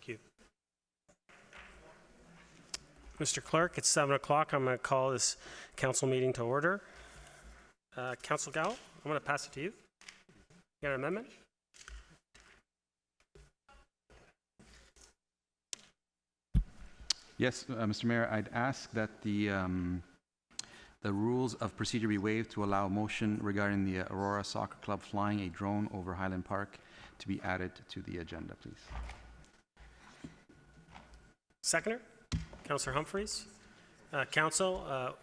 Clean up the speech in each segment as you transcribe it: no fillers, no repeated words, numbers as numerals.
Thank you. Mr. Clerk, it's 7 o'clock. I'm going to call this council meeting to order. Council Gallo, I'm going to pass it to you. You got an amendment? Yes, Mr. Mayor, I'd ask that the rules of procedure be waived to allow motion regarding the Aurora Soccer Club flying a drone over Highland Park to be added to the agenda, please. Seconder, Councillor Humphreys. Council,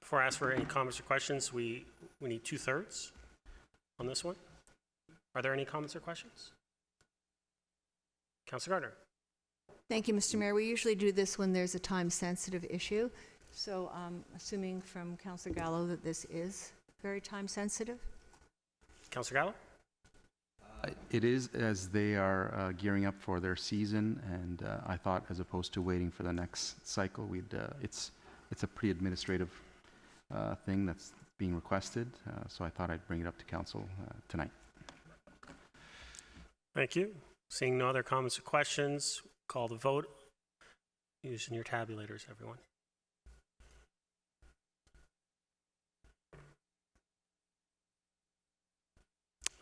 before I ask for any comments or questions, we need 2/3 on this one. Are there any comments or questions? Councillor Gardner. Thank you, Mr. Mayor. We usually do this when there's a time-sensitive issue. So I'm assuming from Councillor Gallo that this is very time-sensitive. Councillor Gallo? It is, as they are gearing up for their season, and I thought, as opposed to waiting for the next cycle, it's a pretty administrative thing that's being requested, so I thought I'd bring it up to council tonight. Thank you. Seeing no other comments or questions, call the vote using your tabulators, everyone.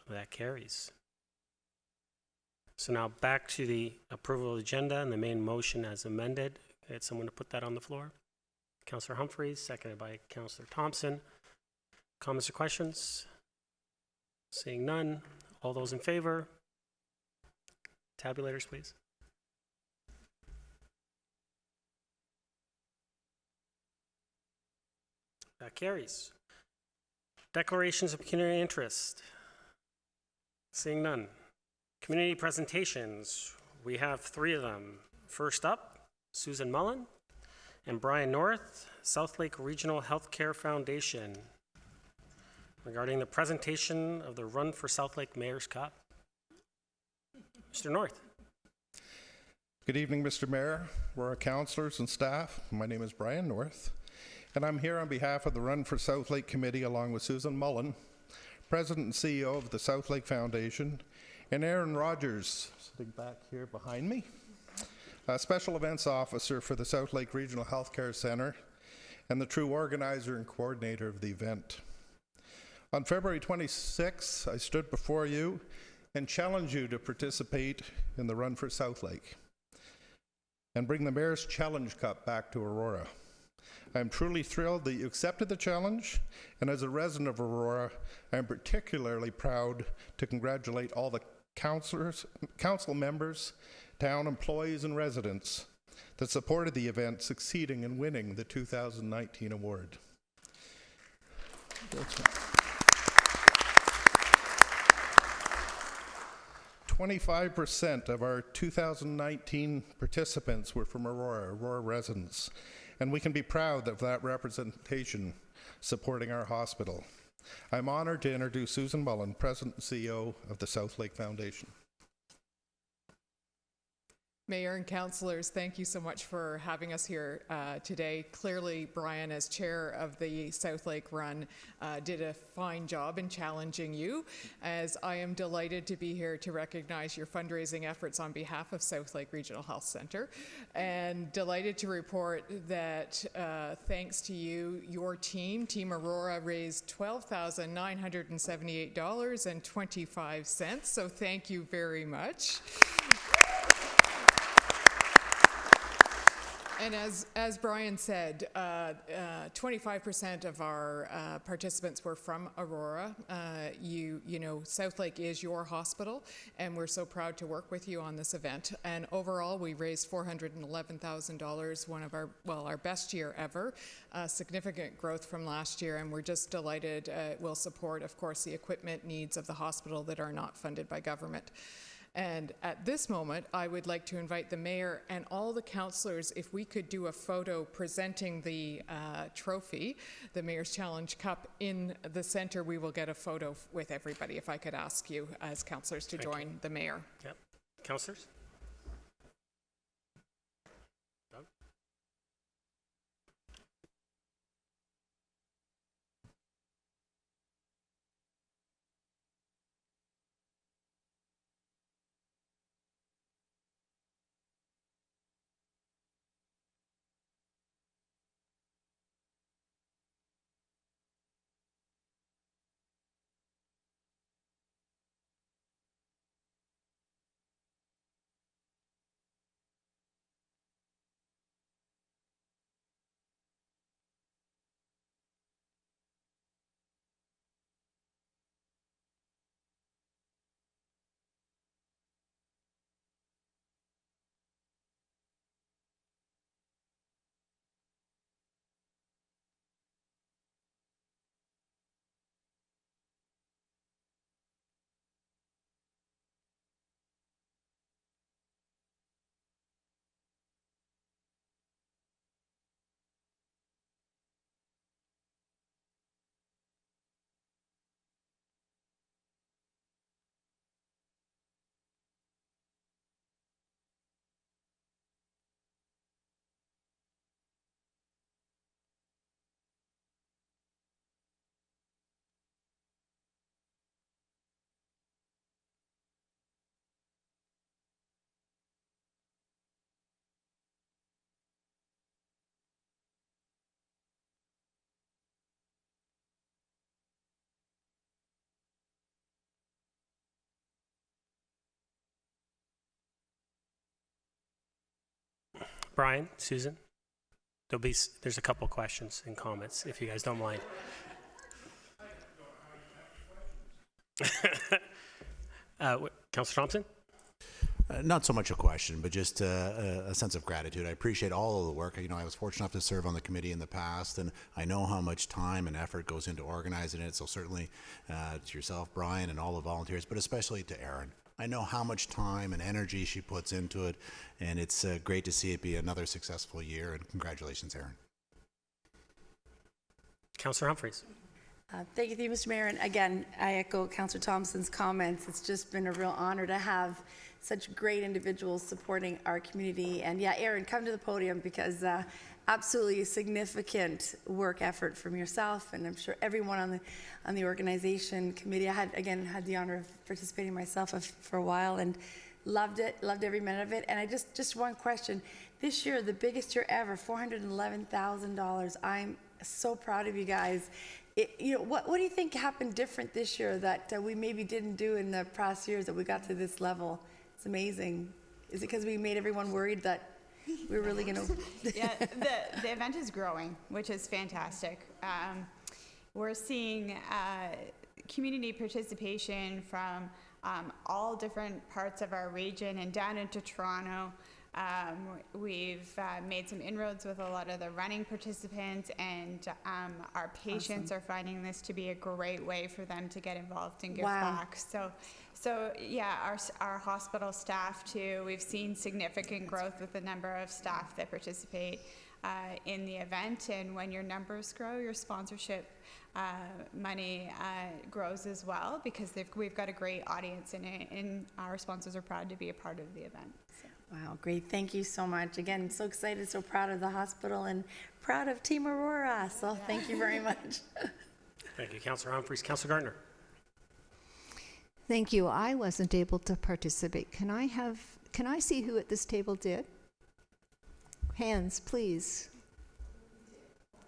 That carries. So now back to the approval of the agenda and the main motion as amended. Get someone to put that on the floor. Councillor Humphreys, seconded by Councillor Thompson. Comments or questions? Seeing none. All those in favor? Tabulators, please. That carries. Declarations of community interest. Seeing none. Community presentations. We have 3 of them. First up, Susan Mullen and Brian North, Southlake Regional Healthcare Foundation, regarding the presentation of the Run for Southlake Mayor's Cup. Mr. North. Good evening, Mr. Mayor, Aurora councillors and staff. My name is Brian North, and I'm here on behalf of the Run for Southlake Committee along with Susan Mullen, President and CEO of the Southlake Foundation, and Aaron Rogers, sitting back here behind me, Special Events Officer for the Southlake Regional Healthcare Centre and the true organizer and coordinator of the event. On February 26th, I stood before you and challenged you to participate in the Run for Southlake and bring the Mayor's Challenge Cup back to Aurora. I'm truly thrilled that you accepted the challenge, and as a resident of Aurora, I'm particularly proud to congratulate all the council members, town employees, and residents that supported the event, succeeding in winning the 2019 award. 25% of our 2019 participants were from Aurora residents, and we can be proud of that representation supporting our hospital. I'm honored to introduce Susan Mullen, President and CEO of the Southlake Foundation. Mayor and councillors, thank you so much for having us here today. Clearly, Brian, as chair of the Southlake Run, did a fine job in challenging you, as I am delighted to be here to recognize your fundraising efforts on behalf of Southlake Regional Health Centre, and delighted to report that thanks to you, your team, Team Aurora, raised $12,978.25, so thank you very much. And as Brian said, 25% of our participants were from Aurora. You know, Southlake is your hospital, and we're so proud to work with you on this event. And overall, we raised $411,000, one of our best year ever. Significant growth from last year, and we're just delighted. We'll support, of course, the equipment needs of the hospital that are not funded by government. And at this moment, I would like to invite the mayor and all the councillors, if we could do a photo presenting the trophy, the Mayor's Challenge Cup, in the centre. We will get a photo with everybody. If I could ask you as councillors to join the mayor. Yep. Councillors? Brian, Susan? There's a couple questions and comments, if you guys don't mind. Councillor Thompson? Not so much a question, but just a sense of gratitude. I appreciate all of the work. I was fortunate enough to serve on the committee in the past, and I know how much time and effort goes into organizing it. So certainly to yourself, Brian, and all the volunteers, but especially to Erin. I know how much time and energy she puts into it, and it's great to see it be another successful year. And congratulations, Erin. Councillor Humphreys? Thank you, Mr. Mayor. And again, I echo Councillor Thompson's comments. It's just been a real honor to have such great individuals supporting our community. And yeah, Erin, come to the podium, because absolutely significant work effort from yourself, and I'm sure everyone on the organization committee. I had the honor of participating myself for a while and loved every minute of it. And I just one question. This year, the biggest year ever, $411,000. I'm so proud of you guys. What do you think happened different this year that we maybe didn't do in the past years that we got to this level? It's amazing. Is it because we made everyone worried that we were really going to... Yeah, the event is growing, which is fantastic. We're seeing community participation from all different parts of our region and down into Toronto. We've made some inroads with a lot of the running participants, and our patients are finding this to be a great way for them to get involved and give back. So yeah, our hospital staff too, we've seen significant growth with the number of staff that participate in the event, and when your numbers grow, your sponsorship money grows as well, because we've got a great audience in it, and our sponsors are proud to be a part of the event. So. Wow, great. Thank you so much. Again, so excited, so proud of the hospital, and proud of Team Aurora. So thank you very much. Thank you, Councillor Humphreys. Councillor Gardner? Thank you. I wasn't able to participate. Can I see who at this table did? Hands, please.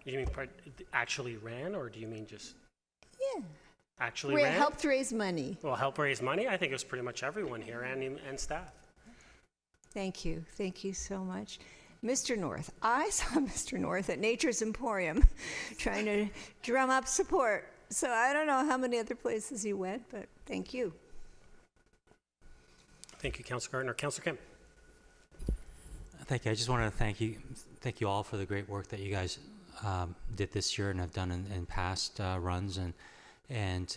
You mean actually ran, or do you mean just Yeah. actually We ran? helped raise money. Well, help raise money? I think it was pretty much everyone here and staff. Thank you. Thank you so much. Mr. North, I saw Mr. North at Nature's Emporium trying to drum up support. So I don't know how many other places he went, but thank you. Thank you, Councillor Gardner. Councillor Kim? Thank you. I just wanted to thank you all for the great work that you guys did this year and have done in past runs. And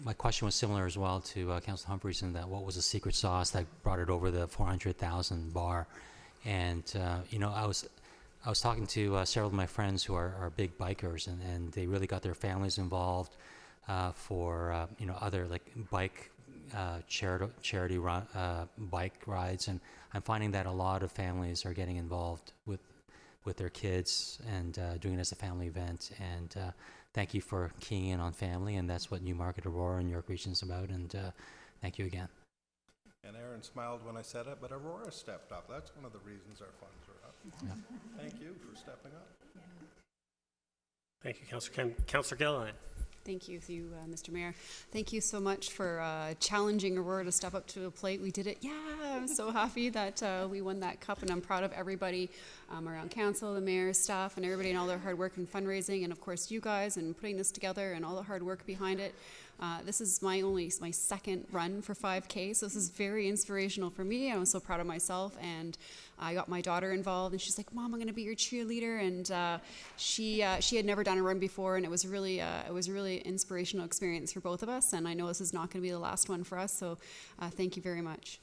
my question was similar as well to Councillor Humphreys, in that what was the secret sauce that brought it over the 400,000 bar? And I was talking to several of my friends who are big bikers, and they really got their families involved for other like bike charity run, bike rides, and I'm finding that a lot of families are getting involved with their kids and doing it as a family event. And thank you for keying in on family, and that's what Newmarket, Aurora, and York Region is about. And thank you again. And Erin smiled when I said it, but Aurora stepped up. That's one of the reasons our funds are up. Yeah. Thank you for stepping up. Thank you, Councillor Kim. Councillor Gilliland? Thank you, Mr. Mayor. Thank you so much for challenging Aurora to step up to the plate. We did it. Yeah, I'm so happy that we won that cup, and I'm proud of everybody around council, the mayor's staff, and everybody, and all their hard work and fundraising, and of course you guys, and putting this together, and all the hard work behind it. This is my second run for 5K, so this is very inspirational for me. I'm so proud of myself, and I got my daughter involved, and she's like, "Mom, I'm going to be your cheerleader." And she had never done a run before, and it was really inspirational experience for both of us. And I know this is not going to be the last one for us. So thank you very much.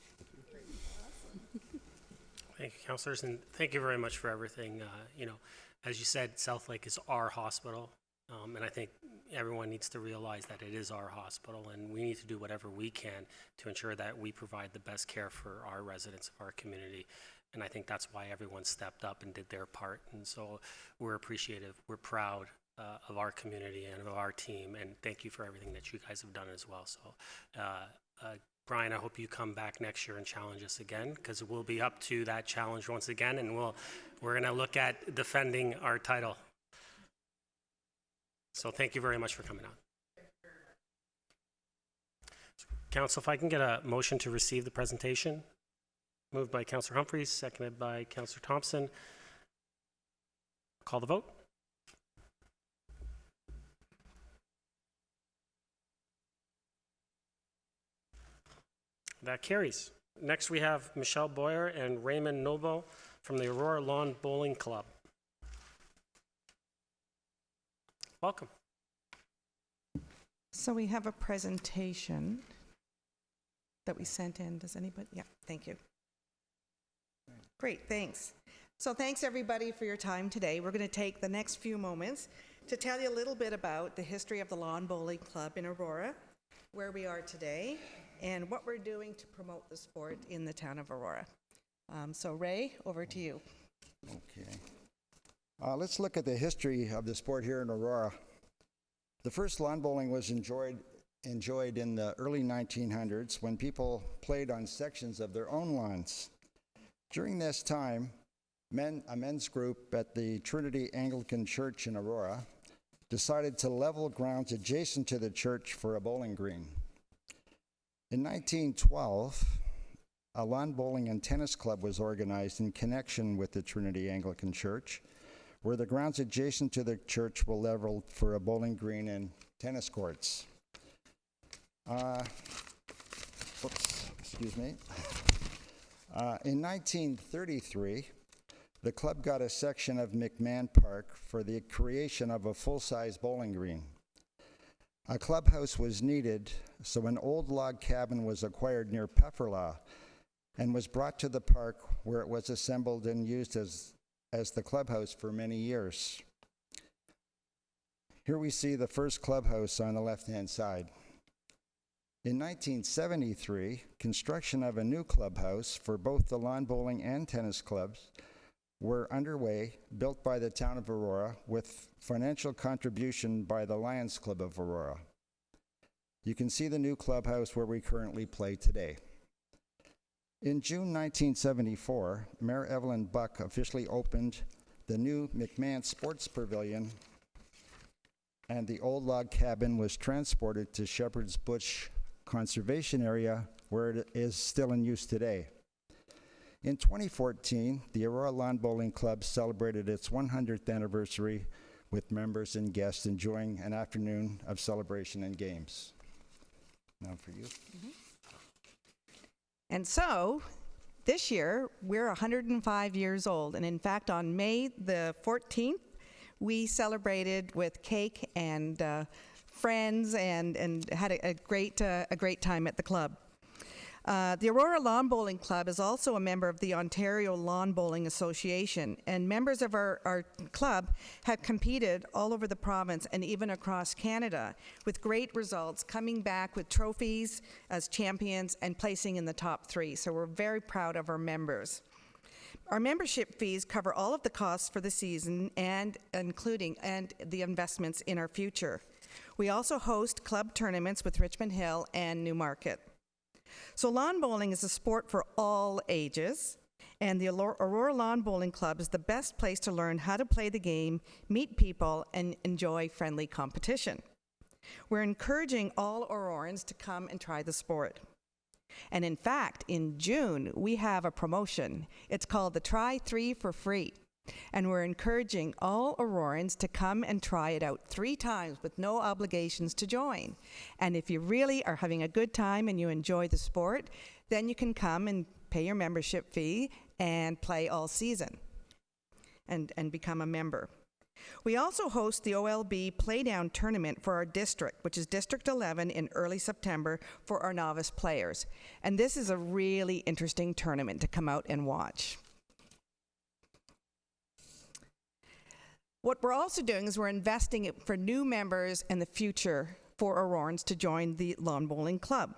Thank you, councillors, and thank you very much for everything. As you said, Southlake is our hospital, and I think everyone needs to realize that it is our hospital, and we need to do whatever we can to ensure that we provide the best care for our residents of our community. And I think that's why everyone stepped up and did their part. And so we're appreciative. We're proud of our community and of our team. And thank you for everything that you guys have done as well. So, Brian, I hope you come back next year and challenge us again, because we'll be up to that challenge once again. And we're going to look at defending our title. So thank you very much for coming out. Council, if I can get a motion to receive the presentation. Moved by Councillor Humphries, seconded by Councillor Thompson. Call the vote. That carries. Next, we have Michelle Boyer and Raymond Noble from the Aurora Lawn Bowling Club. Welcome. So we have a presentation that we sent in. Does anybody? Yeah, thank you. Great, thanks. So thanks everybody for your time today. We're going to take the next few moments to tell you a little bit about the history of the Lawn Bowling Club in Aurora, where we are today, and what we're doing to promote the sport in the town of Aurora. So Ray, over to you. Okay. Let's look at the history of the sport here in Aurora. The first lawn bowling was enjoyed in the early 1900s when people played on sections of their own lawns. During this time, a men's group at the Trinity Anglican Church in Aurora decided to level grounds adjacent to the church for a bowling green. In 1912, a lawn bowling and tennis club was organized in connection with the Trinity Anglican Church, where the grounds adjacent to the church were leveled for a bowling green and tennis courts. Excuse me. In 1933, the club got a section of McMahon Park for the creation of a full-size bowling green. A clubhouse was needed, so an old log cabin was acquired near Pefferlaw and was brought to the park, where it was assembled and used as the clubhouse for many years. Here we see the first clubhouse on the left-hand side. In 1973, construction of a new clubhouse for both the lawn bowling and tennis clubs were underway, built by the town of Aurora with financial contribution by the Lions Club of Aurora. You can see the new clubhouse where we currently play today. In June 1974, Mayor Evelyn Buck officially opened the new McMahon Sports Pavilion, and the old log cabin was transported to Shepherd's Bush Conservation Area, where it is still in use today. In 2014, the Aurora Lawn Bowling Club celebrated its 100th anniversary with members and guests enjoying an afternoon of celebration and games. Now for you. Mm-hmm. And so, this year, we're 105 years old. And in fact, on May the 14th, we celebrated with cake and friends and had a great time at the club. The Aurora Lawn Bowling Club is also a member of the Ontario Lawn Bowling Association, and members of our club have competed all over the province and even across Canada with great results, coming back with trophies as champions and placing in the top 3. So we're very proud of our members. Our membership fees cover all of the costs for the season and the investments in our future. We also host club tournaments with Richmond Hill and Newmarket. So lawn bowling is a sport for all ages, and the Aurora Lawn Bowling Club is the best place to learn how to play the game, meet people, and enjoy friendly competition. We're encouraging all Aurorans to come and try the sport. And in fact, in June, we have a promotion. It's called the Try 3 for Free. And we're encouraging all Aurorans to come and try it out 3 times with no obligations to join. And if you really are having a good time and you enjoy the sport, then you can come and pay your membership fee and play all season and become a member. We also host the OLB Playdown Tournament for our district, which is District 11 in early September for our novice players. And this is a really interesting tournament to come out and watch. What we're also doing is we're investing for new members in the future for Aurorans to join the Lawn Bowling Club.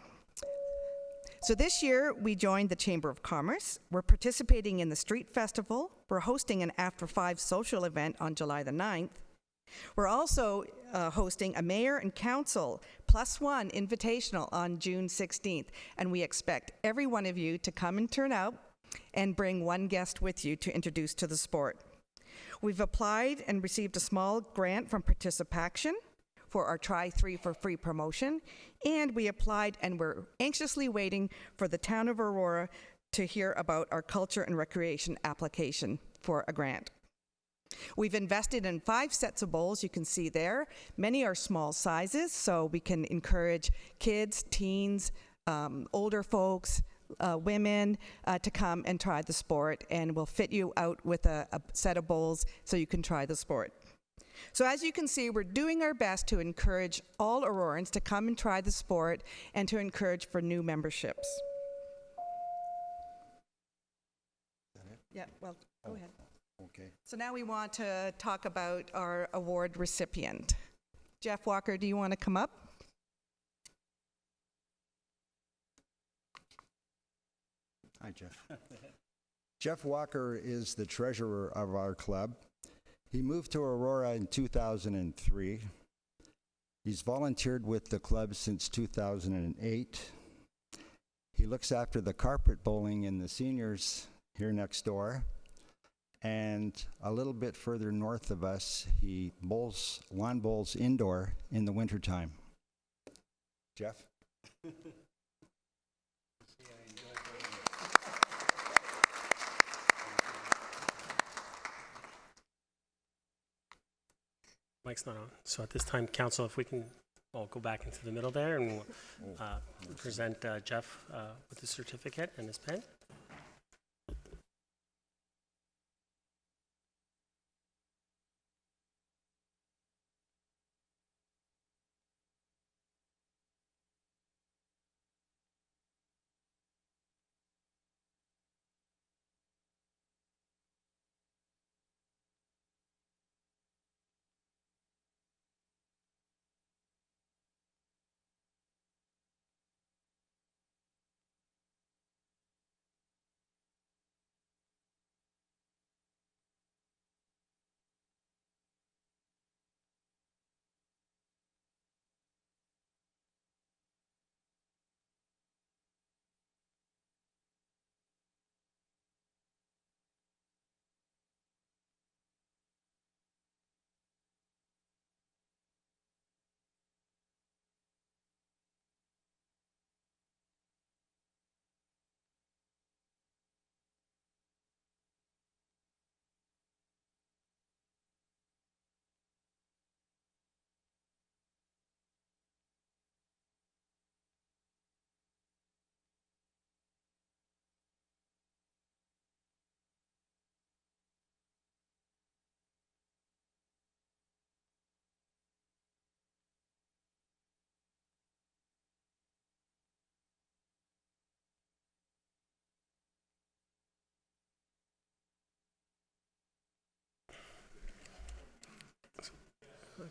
So this year, we joined the Chamber of Commerce. We're participating in the Street Festival. We're hosting an After 5 social event on July the 9th. We're also hosting a Mayor and Council +1 invitational on June 16th. And we expect every one of you to come and turn out and bring one guest with you to introduce to the sport. We've applied and received a small grant from Participaction for our Try 3 for Free promotion, and we applied and we're anxiously waiting for the town of Aurora to hear about our culture and recreation application for a grant. We've invested in 5 sets of bowls, you can see there. Many are small sizes, so we can encourage kids, teens, older folks, women to come and try the sport, and we'll fit you out with a set of bowls so you can try the sport. So as you can see, we're doing our best to encourage all Aurorans to come and try the sport and to encourage for new memberships. Yeah, well, go ahead. Okay. So now we want to talk about our award recipient. Jeff Walker, do you want to come up? Hi, Jeff. Jeff Walker is the treasurer of our club. He moved to Aurora in 2003. He's volunteered with the club since 2008. He looks after the carpet bowling in the seniors here next door. And a little bit further north of us, he lawn bowls indoor in the wintertime. Jeff? Mic's not on. So at this time, council, if we can all go back into the middle there and we'll present Jeff with his certificate and his pen.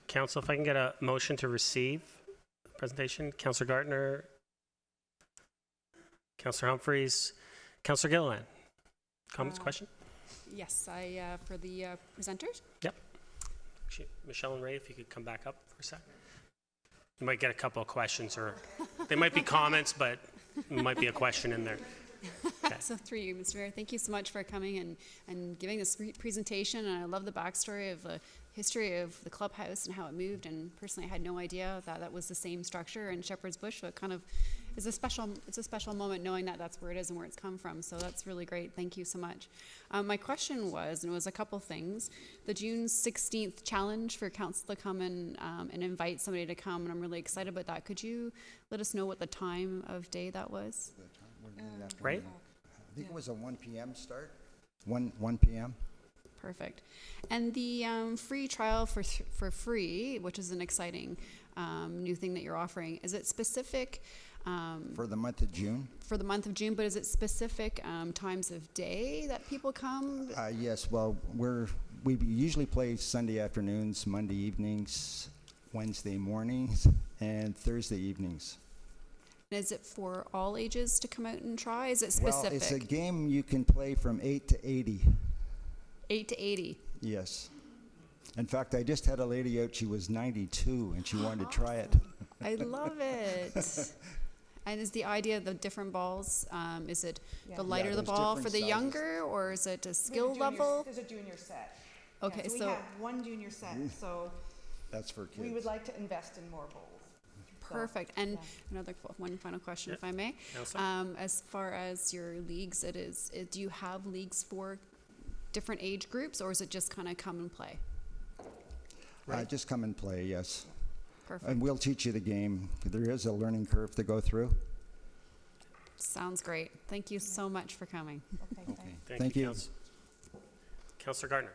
Council, if I can get a motion to receive the presentation. Councillor Gartner, Councillor Humphreys, Councillor Gilliland. Comments, question? Yes, for the presenters. Yep. Actually, Michelle and Ray, if you could come back up for a sec. You might get a couple of questions, or they might be comments, but there might be a question in there. Okay. So through you, Mr. Mayor, thank you so much for coming and giving this presentation. And I love the backstory of the history of the clubhouse and how it moved. And personally, I had no idea that that was the same structure in Shepherd's Bush. So it kind of is it's a special moment knowing that that's where it is and where it's come from. So that's really great. Thank you so much. My question was, and it was a couple things, the June 16th challenge for council to come and invite somebody to come. And I'm really excited about that. Could you let us know what the time of day that was? Right? I think it was a 1 p.m. start. 1 p.m. Perfect. And the free trial for free, which is an exciting new thing that you're offering, is it specific? For the month of June? For the month of June, but is it specific times of day that people come? Yes, well, we usually play Sunday afternoons, Monday evenings, Wednesday mornings, and Thursday evenings. Is it for all ages to come out and try? Is it specific? Well, it's a game you can play from 8 to 80. 8 to 80? Yes. In fact, I just had a lady out, she was 92, and she wanted to try it. I love it. And is the idea of the different balls, is it the lighter the there's ball for different the sizes. younger, or is it a skill level? There's a junior set. Okay, Yeah, so we so have one junior set, so That's for kids. we would like to invest in more bowls. Perfect. And one final question, if I may. Counselor? As far as your leagues, do you have leagues for different age groups, or is it just kind of come and play? Just come and play, yes. Perfect. And we'll teach you the game. There is a learning curve to go through. Sounds great. Thank you so much for coming. Okay. Thank you. Councillor Gardner.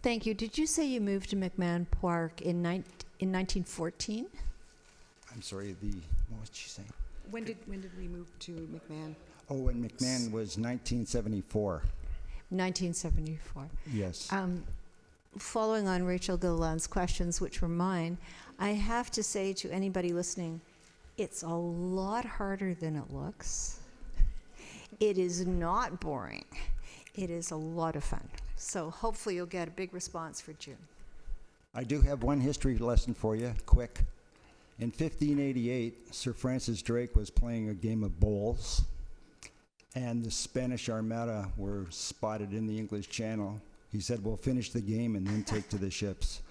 Thank you. Did you say you moved to McMahon Park in 1914? I'm sorry, what was she saying? When did we move to McMahon? Oh, and McMahon was 1974. 1974. Yes. Following on Rachel Gilliland's questions, which were mine, I have to say to anybody listening, it's a lot harder than it looks. It is not boring. It is a lot of fun. So hopefully you'll get a big response for June. I do have one history lesson for you, quick. In 1588, Sir Francis Drake was playing a game of bowls, and the Spanish Armada were spotted in the English Channel. He said, we'll finish the game and then take to the ships.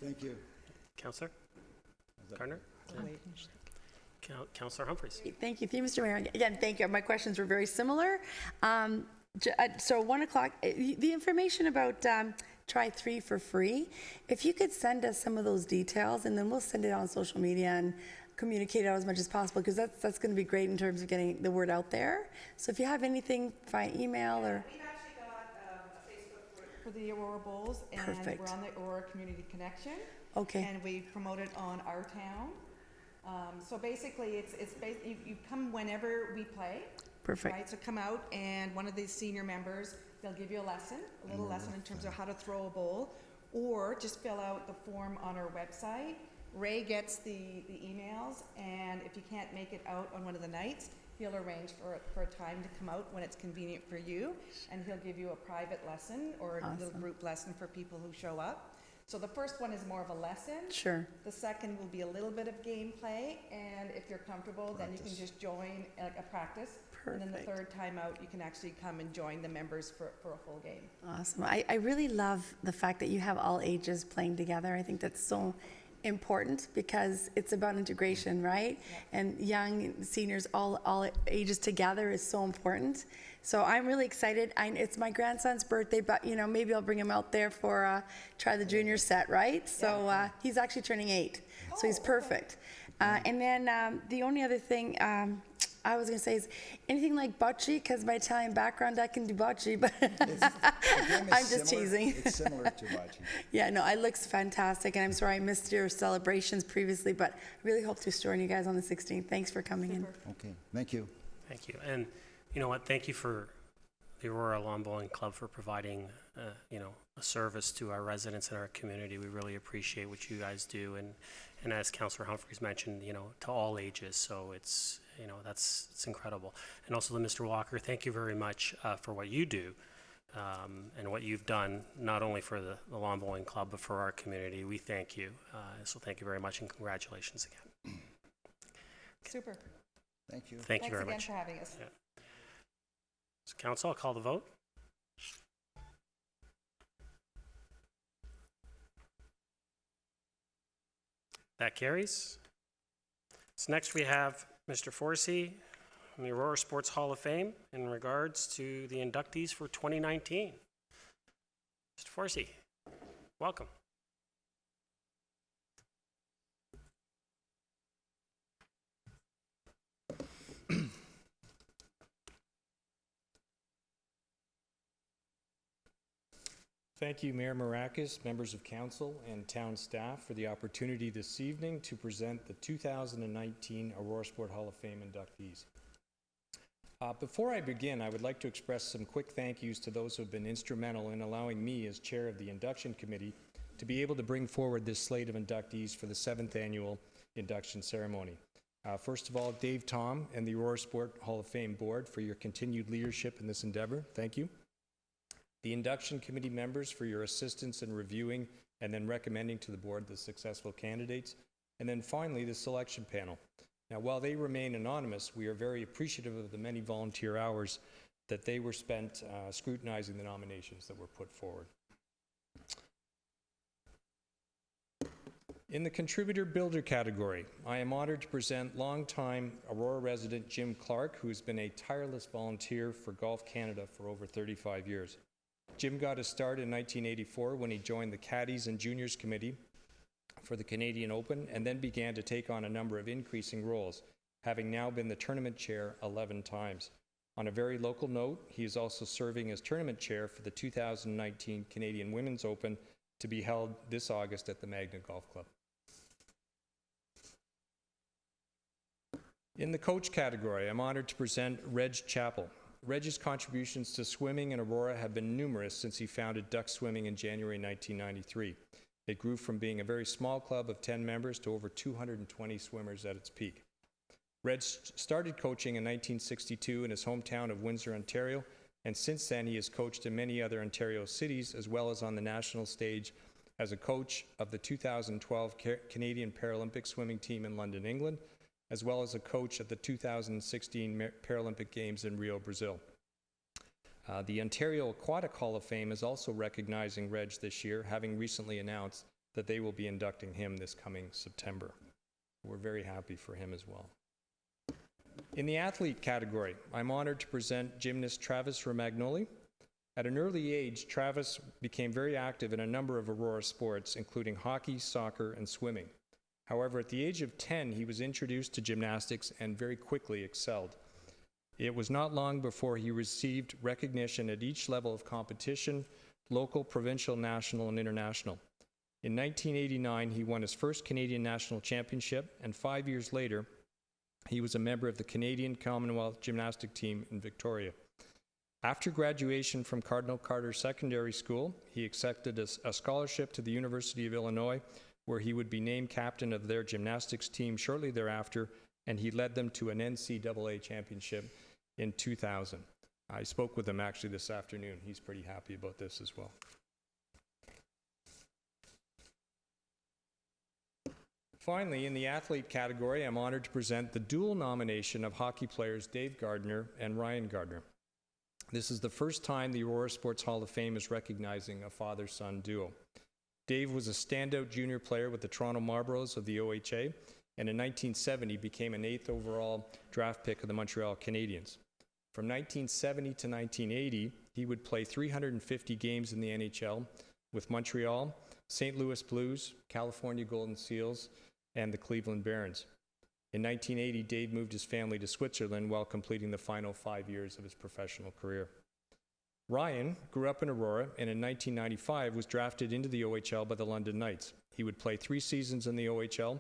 Thank you. Councillor Gardner? Councillor Humphreys. Thank you, Mr. Mayor. Again, thank you. My questions were very similar. So 1 o'clock, the information about Try 3 for free, if you could send us some of those details, and then we'll send it on social media and communicate it out as much as possible, because that's going to be great in terms of getting the word out there. So if you have anything via email or... We've actually got a Facebook group for the Aurora Bowls, and Perfect. we're on the Aurora Community Connection. Okay. And we promote it on Our Town. So basically, you come whenever we play. Perfect. Right, so come out, and one of the senior members, they'll give you a little lesson in terms of how to throw a bowl, or just fill out the form on our website. Ray gets the emails, and if you can't make it out on one of the nights, he'll arrange for a time to come out when it's convenient for you, and he'll give you a private lesson or a little group lesson for people who show up. So the first one is more of a lesson. Sure. The second will be a little bit of gameplay, and if you're comfortable, then you can just join a practice. Perfect. And then the third time out, you can actually come and join the members for a full game. Awesome. I really love the fact that you have all ages playing together. I think that's so important, because it's about integration, right? And young seniors, all ages together is so important. So I'm really excited. It's my grandson's birthday, but maybe I'll bring him out there for Try the Junior set, right? So he's actually turning 8, so he's perfect. And then the only other thing I was going to say is anything like bocce, because my Italian background, I can do bocce, but I'm just teasing. It's similar to bocce. Yeah, no, it looks fantastic, and I'm sorry I missed your celebrations previously, but I really hope to join you guys on the 16th. Thanks for coming in. Okay, thank you. Thank you. And you know what? Thank you for the Aurora Lawn Bowling Club for providing, a service to our residents in our community. We really appreciate what you guys do. And as Councillor Humphreys mentioned, to all ages. So it's incredible. And also to Mr. Walker, thank you very much for what you do and what you've done, not only for the Lawn Bowling Club, but for our community. We thank you. So thank you very much, and congratulations again. Super. Thank you. Thank you very much. Thanks again for having us. Yeah. So council, I'll call the vote. That carries. So next we have Mr. Forsey from the Aurora Sports Hall of Fame in regards to the inductees for 2019. Mr. Forsey, welcome. Thank you, Mayor Marakis, members of council, and town staff for the opportunity this evening to present the 2019 Aurora Sport Hall of Fame inductees. Before I begin, I would like to express some quick thank yous to those who have been instrumental in allowing me, as chair of the induction committee, to be able to bring forward this slate of inductees for the 7th annual induction ceremony. First of all, Dave Tom and the Aurora Sport Hall of Fame board for your continued leadership in this endeavor. Thank you. The induction committee members for your assistance in reviewing and then recommending to the board the successful candidates. And then finally, the selection panel. Now, while they remain anonymous, we are very appreciative of the many volunteer hours that they were spent scrutinizing the nominations that were put forward. In the contributor builder category, I am honored to present longtime Aurora resident Jim Clark, who's been a tireless volunteer for Golf Canada for over 35 years. Jim got his start in 1984 when he joined the Caddies and Juniors Committee for the Canadian Open and then began to take on a number of increasing roles, having now been the tournament chair 11 times. On a very local note, he is also serving as tournament chair for the 2019 Canadian Women's Open to be held this August at the Magna Golf Club. In the coach category, I'm honored to present Reg Chappell. Reg's contributions to swimming in Aurora have been numerous since he founded Duck Swimming in January 1993. It grew from being a very small club of 10 members to over 220 swimmers at its peak. Reg started coaching in 1962 in his hometown of Windsor, Ontario, and since then he has coached in many other Ontario cities as well as on the national stage as a coach of the 2012 Canadian Paralympic swimming team in London, England, as well as a coach at the 2016 Paralympic Games in Rio, Brazil. The Ontario Aquatic Hall of Fame is also recognizing Reg this year, having recently announced that they will be inducting him this coming September. We're very happy for him as well. In the athlete category, I'm honored to present gymnast Travis Romagnoli. At an early age, Travis became very active in a number of Aurora sports, including hockey, soccer, and swimming. However, at the age of 10, he was introduced to gymnastics and very quickly excelled. It was not long before he received recognition at each level of competition, local, provincial, national, and international. In 1989, he won his first Canadian National Championship, and 5 years later, he was a member of the Canadian Commonwealth Gymnastic Team in Victoria. After graduation from Cardinal Carter Secondary School, he accepted a scholarship to the University of Illinois, where he would be named captain of their gymnastics team shortly thereafter, and he led them to an NCAA championship in 2000. I spoke with him actually this afternoon. He's pretty happy about this as well. Finally, in the athlete category, I'm honored to present the dual nomination of hockey players Dave Gardner and Ryan Gardner. This is the first time the Aurora Sports Hall of Fame is recognizing a father-son duo. Dave was a standout junior player with the Toronto Marlboros of the OHA, and in 1970 became an 8th overall draft pick of the Montreal Canadiens. From 1970 to 1980, he would play 350 games in the NHL with Montreal, St. Louis Blues, California Golden Seals, and the Cleveland Barons. In 1980, Dave moved his family to Switzerland while completing the final 5 years of his professional career. Ryan grew up in Aurora and in 1995 was drafted into the OHL by the London Knights. He would play 3 seasons in the OHL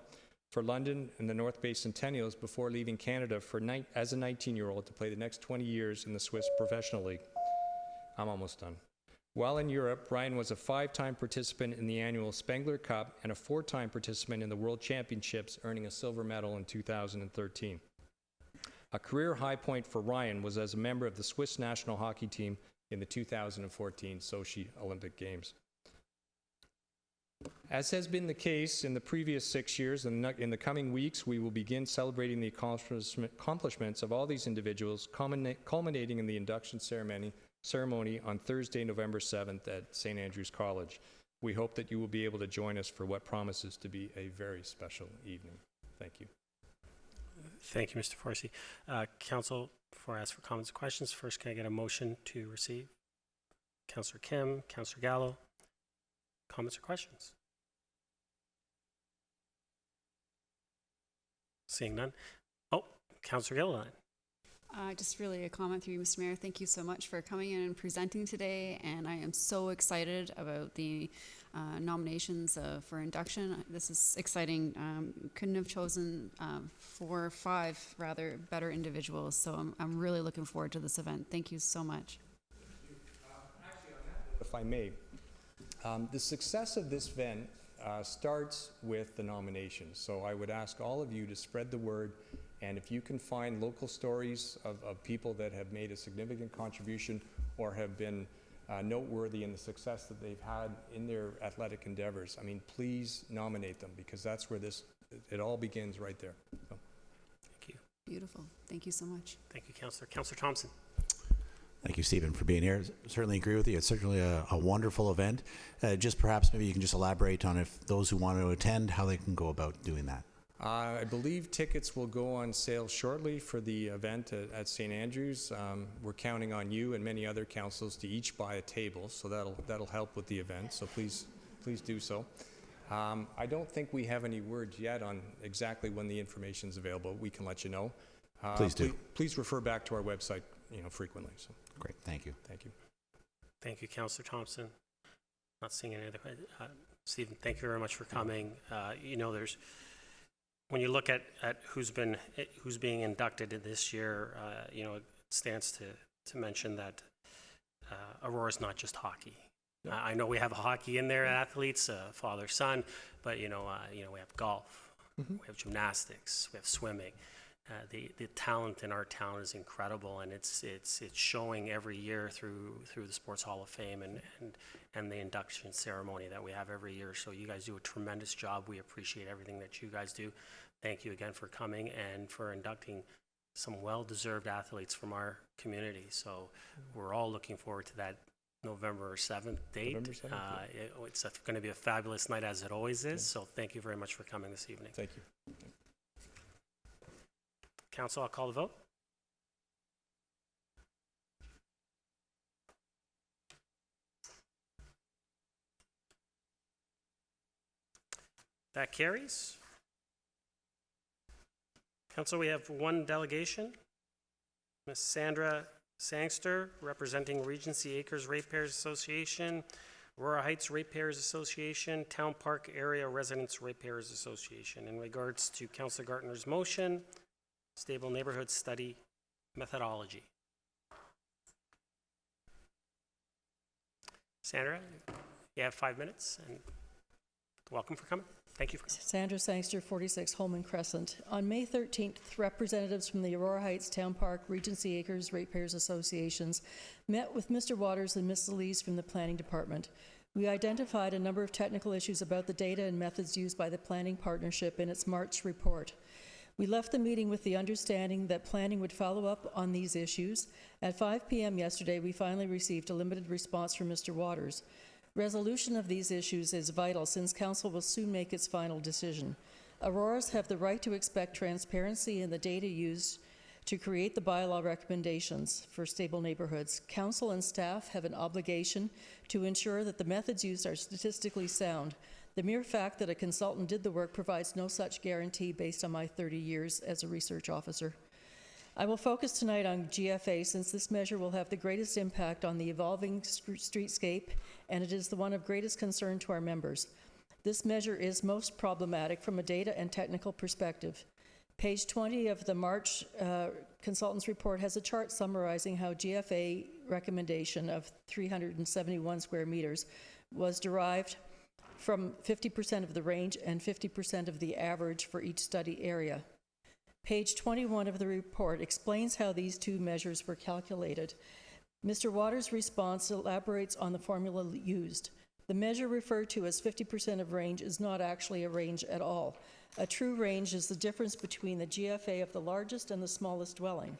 for London and the North Bay Centennials before leaving Canada as a 19-year-old to play the next 20 years in the Swiss Professional League. I'm almost done. While in Europe, Ryan was a 5-time participant in the annual Spengler Cup and a 4-time participant in the World Championships, earning a silver medal in 2013. A career high point for Ryan was as a member of the Swiss national hockey team in the 2014 Sochi Olympic Games. As has been the case in the previous 6 years, in the coming weeks, we will begin celebrating the accomplishments of all these individuals, culminating in the induction ceremony on Thursday, November 7th at St. Andrew's College. We hope that you will be able to join us for what promises to be a very special evening. Thank you. Thank you, Mr. Forsey. Council, before I ask for comments and questions, first can I get a motion to receive? Councillor Kim, Councillor Gallo, comments or questions? Seeing none. Oh, Councillor Gilliland. Just really a comment through you, Mr. Mayor. Thank you so much for coming in and presenting today, and I am so excited about the nominations for induction. This is exciting. Couldn't have chosen 4 or 5 rather better individuals, so I'm really looking forward to this event. Thank you so much. If I may, the success of this event starts with the nominations, so I would ask all of you to spread the word. And if you can find local stories of people that have made a significant contribution or have been noteworthy in the success that they've had in their athletic endeavors, I mean, please nominate them, because that's where it all begins right there. So. Thank you. Beautiful. Thank you so much. Thank you, Councillor. Councillor Thompson. Thank you, Stephen, for being here. Certainly agree with you. It's certainly a wonderful event. Just perhaps maybe you can just elaborate on if those who want to attend, how they can go about doing that. I believe tickets will go on sale shortly for the event at St. Andrews. We're counting on you and many other councils to each buy a table, so that'll help with the event. So please do so. I don't think we have any words yet on exactly when the information is available. We can let you know. Please do. Please refer back to our website, frequently. So. Great. Thank you. Thank you. Thank you, Councillor Thompson. Not seeing any other. Stephen, thank you very much for coming. There's when you look at who's being inducted this year, it stands to mention that Aurora's not just hockey. I know we have hockey in there, athletes, father son, but we have golf, we have gymnastics, we have swimming. The talent in our town is incredible, and it's showing every year through the Sports Hall of Fame and the induction ceremony that we have every year. So you guys do a tremendous job. We appreciate everything that you guys do. Thank you again for coming and for inducting some well-deserved athletes from our community. So we're all looking forward to that November 7th date. November 7th, yeah. It's going to be a fabulous night, as it always is. So thank you very much for coming this evening. Thank you. Council, I'll call the vote. That carries. Council, we have one delegation. Ms. Sandra Sangster, representing Regency Acres Ratepayers Association, Aurora Heights Ratepayers Association, Town Park Area Residents Ratepayers Association. In regards to Councilor Gartner's motion, Stable Neighborhood Study Methodology. Sandra, you have 5 minutes, and welcome for coming. Thank you. Sandra Sangster, 46 Holman Crescent. On May 13th, representatives from the Aurora Heights, Town Park, Regency Acres, Ratepayers Associations met with Mr. Waters and Ms. Elise from the Planning Department. We identified a number of technical issues about the data and methods used by the Planning Partnership in its March report. We left the meeting with the understanding that planning would follow up on these issues. At 5 p.m. yesterday, we finally received a limited response from Mr. Waters. Resolution of these issues is vital since Council will soon make its final decision. Auroras have the right to expect transparency in the data used to create the bylaw recommendations for stable neighborhoods. Council and staff have an obligation to ensure that the methods used are statistically sound. The mere fact that a consultant did the work provides no such guarantee based on my 30 years as a research officer. I will focus tonight on GFA since this measure will have the greatest impact on the evolving streetscape, and it is the one of greatest concern to our members. This measure is most problematic from a data and technical perspective. Page 20 of the March consultant's report has a chart summarizing how GFA recommendation of 371 square meters was derived from 50% of the range and 50% of the average for each study area. Page 21 of the report explains how these two measures were calculated. Mr. Waters' response elaborates on the formula used. The measure referred to as 50% of range is not actually a range at all. A true range is the difference between the GFA of the largest and the smallest dwelling.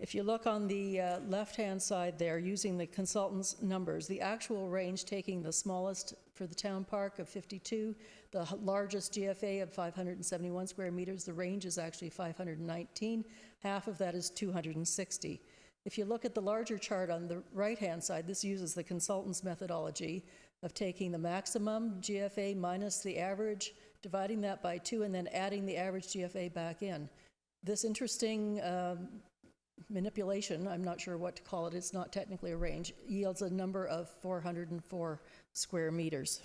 If you look on the left-hand side there, using the consultant's numbers, the actual range taking the smallest for the town park of 52, the largest GFA of 571 square meters, the range is actually 519. Half of that is 260. If you look at the larger chart on the right-hand side, this uses the consultant's methodology of taking the maximum GFA minus the average, dividing that by 2, and then adding the average GFA back in. This interesting manipulation, I'm not sure what to call it, it's not technically a range, yields a number of 404 square meters.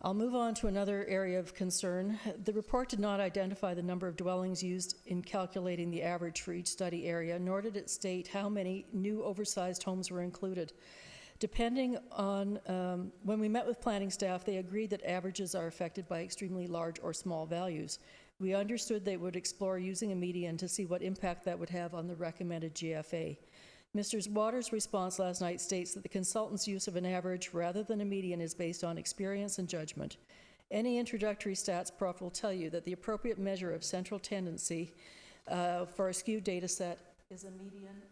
I'll move on to another area of concern. The report did not identify the number of dwellings used in calculating the average for each study area, nor did it state how many new oversized homes were included. Depending on, when we met with planning staff, they agreed that averages are affected by extremely large or small values. We understood they would explore using a median to see what impact that would have on the recommended GFA. Mr. Waters' response last night states that the consultant's use of an average rather than a median is based on experience and judgment. Any introductory stats prof will tell you that the appropriate measure of central tendency for a skewed data set is a median,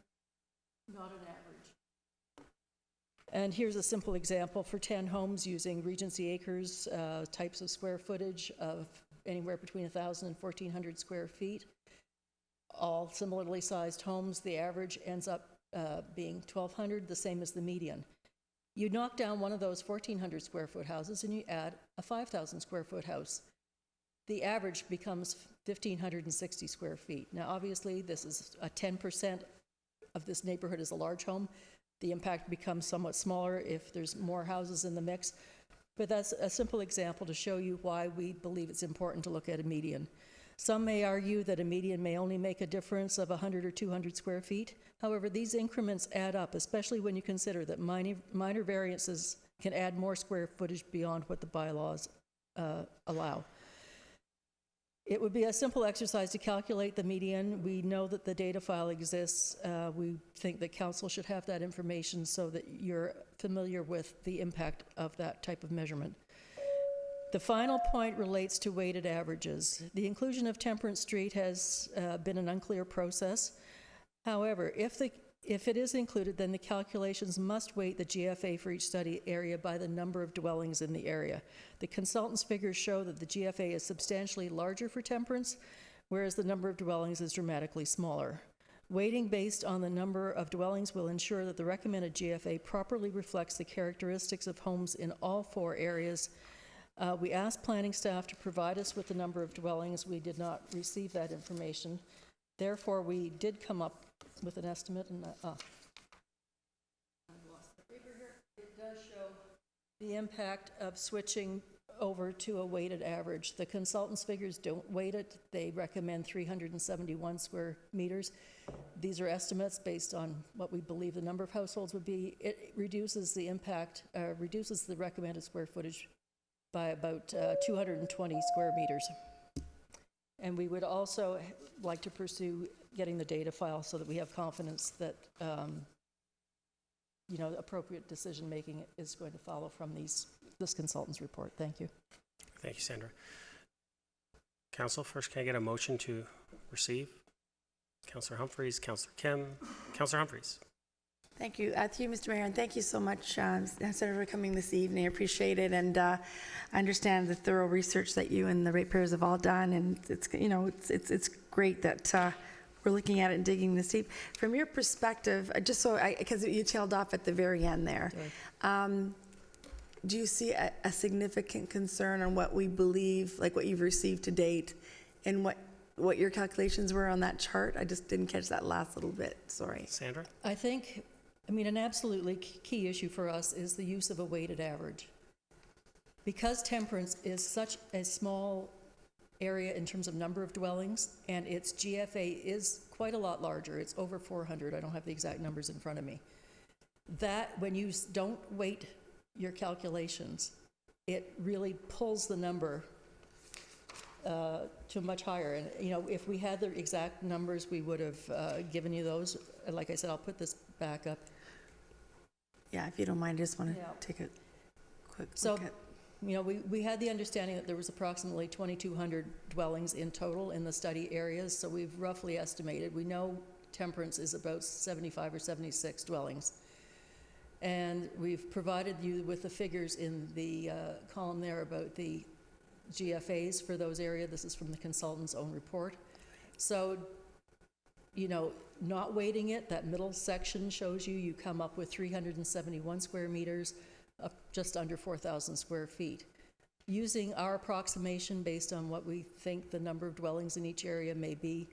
not an average. And here's a simple example for 10 homes using Regency Acres types of square footage of anywhere between 1,000 and 1,400 square feet. All similarly sized homes, the average ends up being 1,200, the same as the median. You knock down one of those 1,400 square foot houses and you add a 5,000 square foot house. The average becomes 1,560 square feet. Now, obviously, this is 10% of this neighborhood is a large home. The impact becomes somewhat smaller if there's more houses in the mix. But that's a simple example to show you why we believe it's important to look at a median. Some may argue that a median may only make a difference of 100 or 200 square feet. However, these increments add up, especially when you consider that minor variances can add more square footage beyond what the bylaws allow. It would be a simple exercise to calculate the median. We know that the data file exists. We think that council should have that information so that you're familiar with the impact of that type of measurement. The final point relates to weighted averages. The inclusion of Temperance Street has been an unclear process. However, if it is included, then the calculations must weight the GFA for each study area by the number of dwellings in the area. The consultant's figures show that the GFA is substantially larger for Temperance, whereas the number of dwellings is dramatically smaller. Weighting based on the number of dwellings will ensure that the recommended GFA properly reflects the characteristics of homes in all 4 areas. We asked planning staff to provide us with the number of dwellings. We did not receive that information. Therefore, we did come up with an estimate, and I've lost the paper here. It does show the impact of switching over to a weighted average. The consultant's figures don't weight it. They recommend 371 square meters. These are estimates based on what we believe the number of households would be. It reduces the impact, reduces the recommended square footage by about 220 square meters. And we would also like to pursue getting the data file so that we have confidence that appropriate decision-making is going to follow from this consultant's report. Thank you. Thank you, Sandra. Council, first, can I get a motion to receive? Councillor Humphreys, Councillor Kim. Councillor Humphreys. Thank you. To you, Mr. Mayor, and thank you so much, Senator, for coming this evening. I appreciate it, and I understand the thorough research that you and the ratepayers have all done, and it's great that we're looking at it and digging this deep. From your perspective, just because you tailed off at the very end there, do you see a significant concern on what we believe, like what you've received to date, and what your calculations were on that chart? I just didn't catch that last little bit. Sorry. Sandra? An absolutely key issue for us is the use of a weighted average. Because Temperance is such a small area in terms of number of dwellings, and its GFA is quite a lot larger. It's over 400. I don't have the exact numbers in front of me. That, when you don't weight your calculations, it really pulls the number to much higher. And, if we had the exact numbers, we would have given you those. Like I said, I'll put this back up. Yeah, if you don't mind, I just want to take a quick look at. We had the understanding that there was approximately 2,200 dwellings in total in the study areas, so we've roughly estimated. We know Temperance is about 75 or 76 dwellings. And we've provided you with the figures in the column there about the GFAs for those areas. This is from the consultant's own report. So, not weighting it, that middle section shows you come up with 371 square meters, just under 4,000 square feet. Using our approximation based on what we think the number of dwellings in each area may be,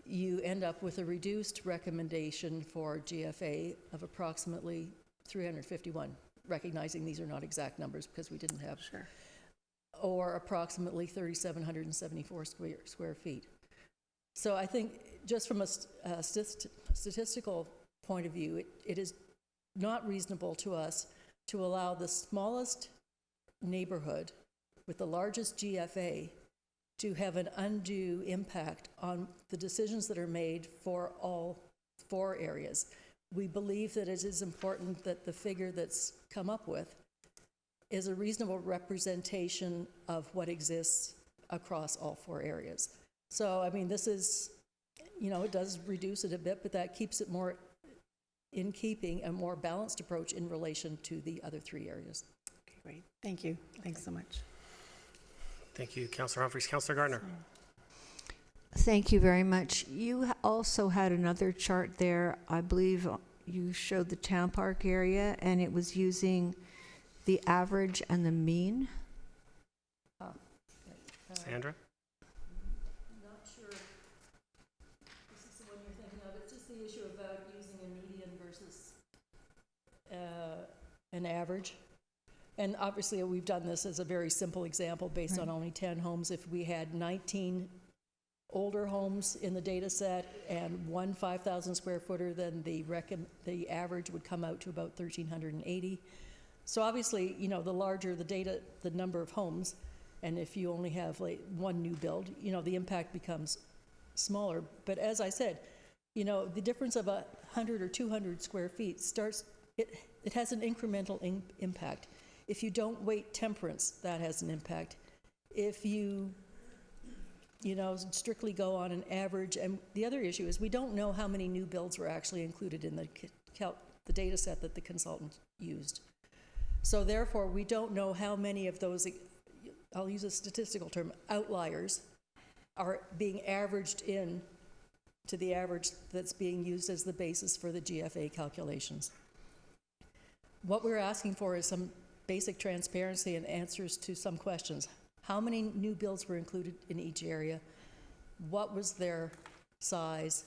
you end up with a reduced recommendation for GFA of approximately 351, recognizing these are not exact numbers because we didn't have, or approximately 3,774 square feet. So I think just from a statistical point of view, it is not reasonable to us to allow the smallest neighborhood with the largest GFA to have an undue impact on the decisions that are made for all 4 areas. We believe that it is important that the figure that's come up with is a reasonable representation of what exists across all 4 areas. So, this is it does reduce it a bit, but that keeps it more in keeping, a more balanced approach in relation to the other 3 areas. Okay, great. Thank you. Thanks so much. Thank you, Councillor Humphreys. Councillor Gardner. Thank you very much. You also had another chart there. I believe you showed the town park area, and it was using the average and the mean. Sandra? Not sure this is the one you're thinking of. It's just the issue about using a median versus an average. And obviously, we've done this as a very simple example based on only 10 homes. If we had 19 older homes in the data set and one 5,000 square footer, then the average would come out to about 1,380. So obviously, the larger the number of homes, and if you only have like one new build, the impact becomes smaller. But as I said, the difference of 100 or 200 square feet it has an incremental impact. If you don't weight temperance, that has an impact. If you, strictly go on an average, and the other issue is we don't know how many new builds were actually included in the data set that the consultant used. So therefore, we don't know how many of those, I'll use a statistical term, outliers, are being averaged in to the average that's being used as the basis for the GFA calculations. What we're asking for is some basic transparency and answers to some questions. How many new builds were included in each area? What was their size?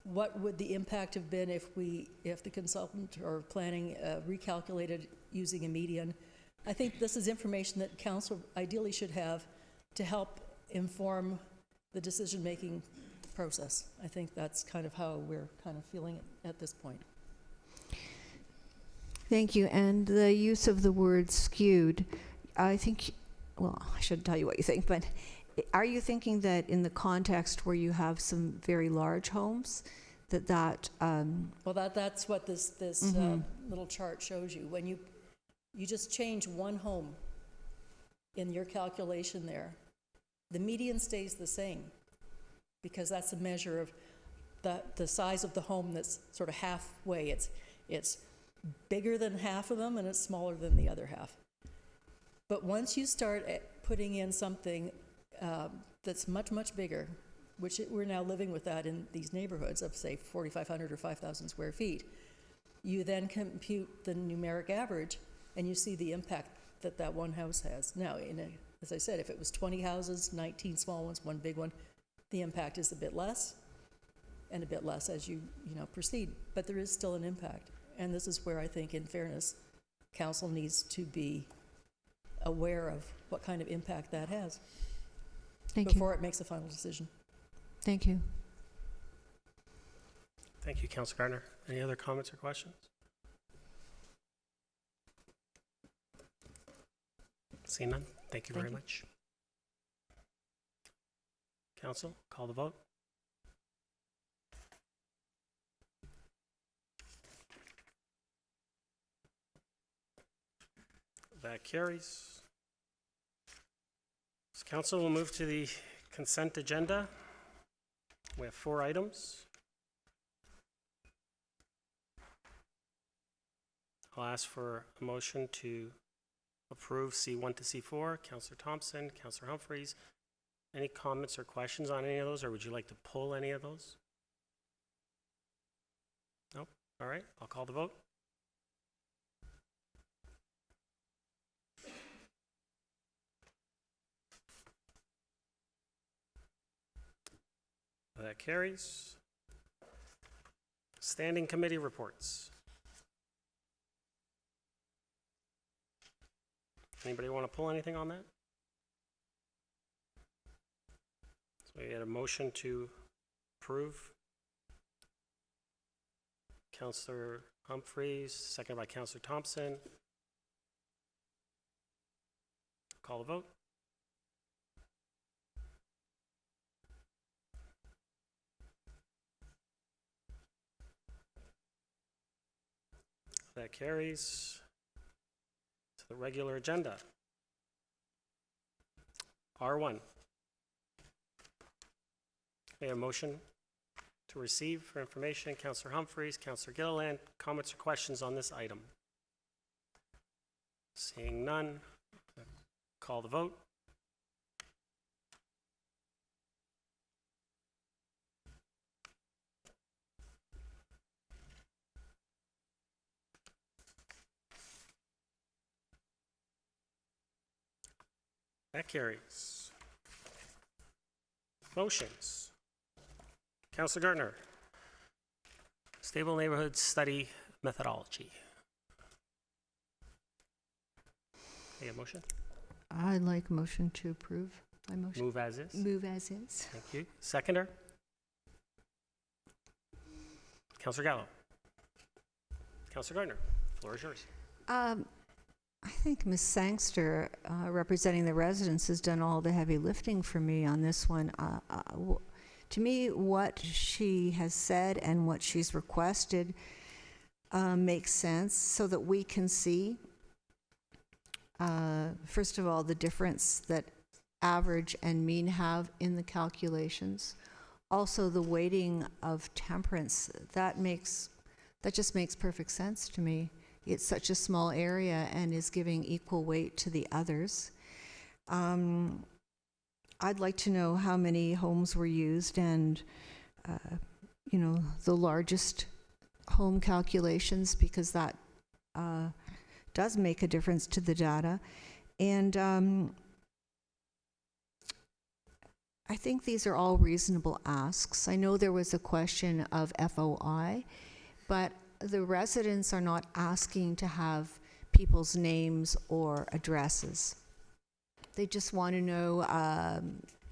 What would the impact have been if the consultant or planning recalculated using a median? I think this is information that council ideally should have to help inform the decision-making process. I think that's kind of how we're kind of feeling it at this point. Thank you. And the use of the word skewed, I think, well, I shouldn't tell you what you think, but are you thinking that in the context where you have some very large homes, well, that's what this little chart shows you. When you just change one home in your calculation there, the median stays the same, because that's a measure of the size of the home that's sort of halfway. It's bigger than half of them and it's smaller than the other half. But once you start putting in something that's much, much bigger, which we're now living with that in these neighborhoods of, say, 4,500 or 5,000 square feet, you then compute the numeric average and you see the impact that one house has. Now, as I said, if it was 20 houses, 19 small ones, one big one, the impact is a bit less and a bit less as you proceed. But there is still an impact. And this is where I think, in fairness, council needs to be aware of what kind of impact that has before it makes a final decision. Thank you. Thank you, Councillor Gardner. Any other comments or questions? Seeing none, thank you very much. Council, call the vote. That carries. So council will move to the consent agenda. We have 4 items. I'll ask for a motion to approve C1 to C4. Councillor Thompson, Councillor Humphreys. Any comments or questions on any of those, or would you like to pull any of those? Nope. All right, I'll call the vote. That carries. Standing committee reports. Anybody want to pull anything on that? So we had a motion to approve. Councillor Humphreys, seconded by Councillor Thompson. Call the vote. That carries. To the regular agenda. R1. We have a motion to receive for information. Councillor Humphreys, Councillor Gilliland, comments or questions on this item? Seeing none, call the vote. That carries. Motions. Councillor Gardner. Stable neighborhood study methodology. Any motion? I'd like a motion to approve my motion. Move as is. Move as is. Thank you. Seconder? Councillor Gallo. Councillor Gardner, floor is yours. I think Ms. Sangster, representing the residents, has done all the heavy lifting for me on this one. To me, what she has said and what she's requested makes sense so that we can see, first of all, the difference that average and mean have in the calculations. Also, the weighting of temperance, that just makes perfect sense to me. It's such a small area and is giving equal weight to the others. I'd like to know how many homes were used and, the largest home calculations, because that does make a difference to the data. And I think these are all reasonable asks. I know there was a question of FOI, but the residents are not asking to have people's names or addresses. They just want to know,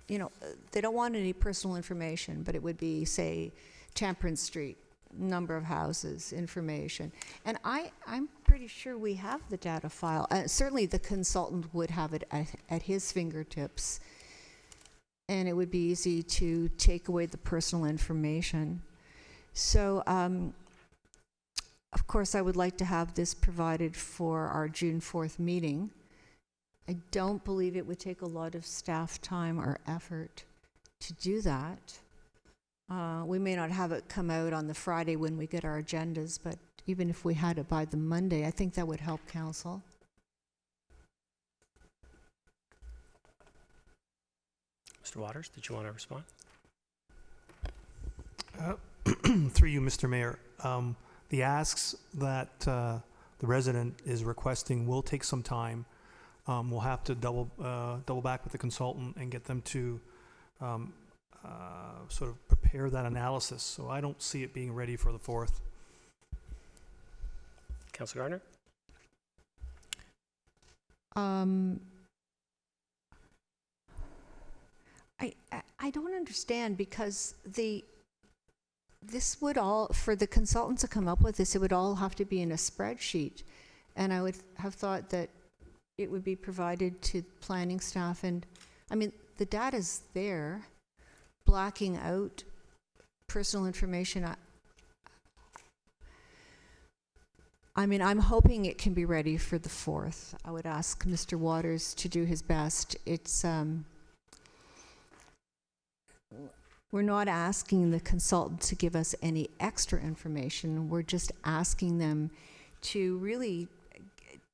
they don't want any personal information, but it would be, say, Temperance Street, number of houses, information. And I'm pretty sure we have the data file. Certainly the consultant would have it at his fingertips, and it would be easy to take away the personal information. So, of course, I would like to have this provided for our June 4th meeting. I don't believe it would take a lot of staff time or effort to do that. We may not have it come out on the Friday when we get our agendas, but even if we had it by the Monday, I think that would help council. Mr. Waters, did you want to respond? Through you, Mr. Mayor. The asks that the resident is requesting will take some time. We'll have to double back with the consultant and get them to sort of prepare that analysis. So I don't see it being ready for the 4th. Councillor Gardner? I don't understand, because this would all, for the consultant to come up with this, it would all have to be in a spreadsheet. And I would have thought that it would be provided to planning staff. And I mean, the data's there, blacking out personal information. I mean, I'm hoping it can be ready for the 4th. I would ask Mr. Waters to do his best. It's, we're not asking the consultant to give us any extra information. We're just asking them to really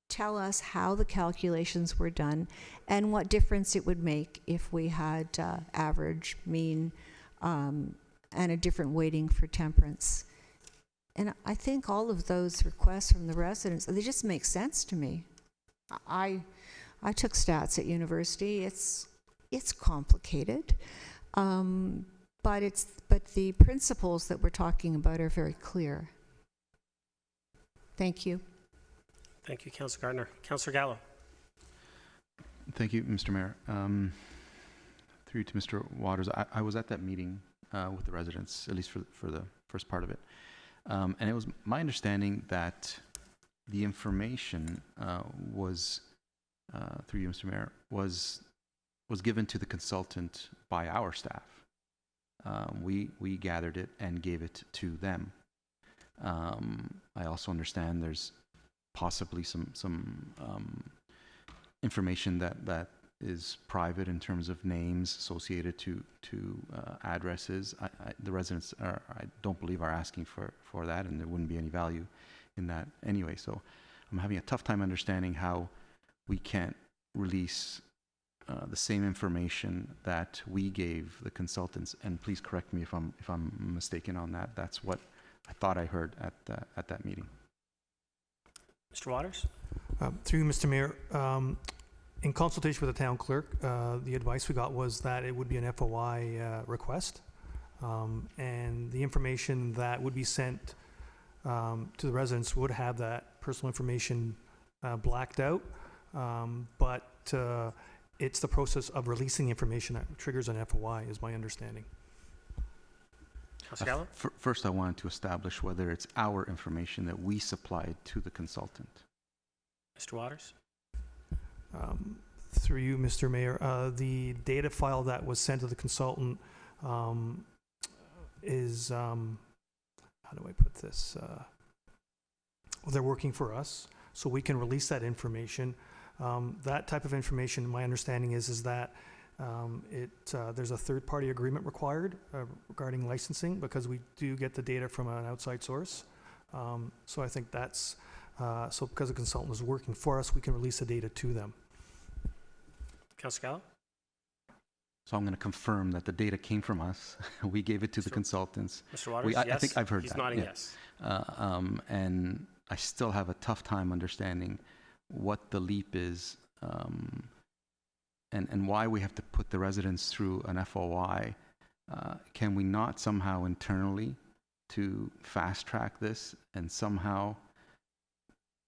tell us how the calculations were done and what difference it would make if we had average, mean, and a different weighting for temperance. And I think all of those requests from the residents, they just make sense to me. I took stats at university. It's complicated. But the principles that we're talking about are very clear. Thank you. Thank you, Councillor Gardner. Councillor Gallo. Thank you, Mr. Mayor. Through to Mr. Waters, I was at that meeting with the residents, at least for the first part of it. And it was my understanding that the information was, through you, Mr. Mayor, was given to the consultant by our staff. We gathered it and gave it to them. I also understand there's possibly some information that is private in terms of names associated to addresses. The residents I don't believe are asking for that, and there wouldn't be any value in that anyway. So I'm having a tough time understanding how we can't release the same information that we gave the consultants. And please correct me if I'm mistaken on that. That's what I thought I heard at that meeting. Mr. Waters? Through you, Mr. Mayor, in consultation with the town clerk, the advice we got was that it would be an FOI request, and the information that would be sent to the residents would have that personal information blacked out, but it's the process of releasing the information that triggers an FOI, is my understanding. Councilor Gallo? First, I wanted to establish whether it's our information that we supplied to the consultant. Mr. Waters? Through you, Mr. Mayor, the data file that was sent to the consultant is, how do I put this? They're working for us, so we can release that information. That type of information, my understanding is that there's a third-party agreement required regarding licensing, because we do get the data from an outside source. So I think that's, so because the consultant is working for us, we can release the data to them. Councilor Gallo? So I'm going to confirm that the data came from us. We gave it to the consultants. Mr. Waters, I yes? think I've heard He's that. nodding yeah. yes. And I still have a tough time understanding what the leap is, and why we have to put the residents through an FOI. Can we not somehow internally to fast track this and somehow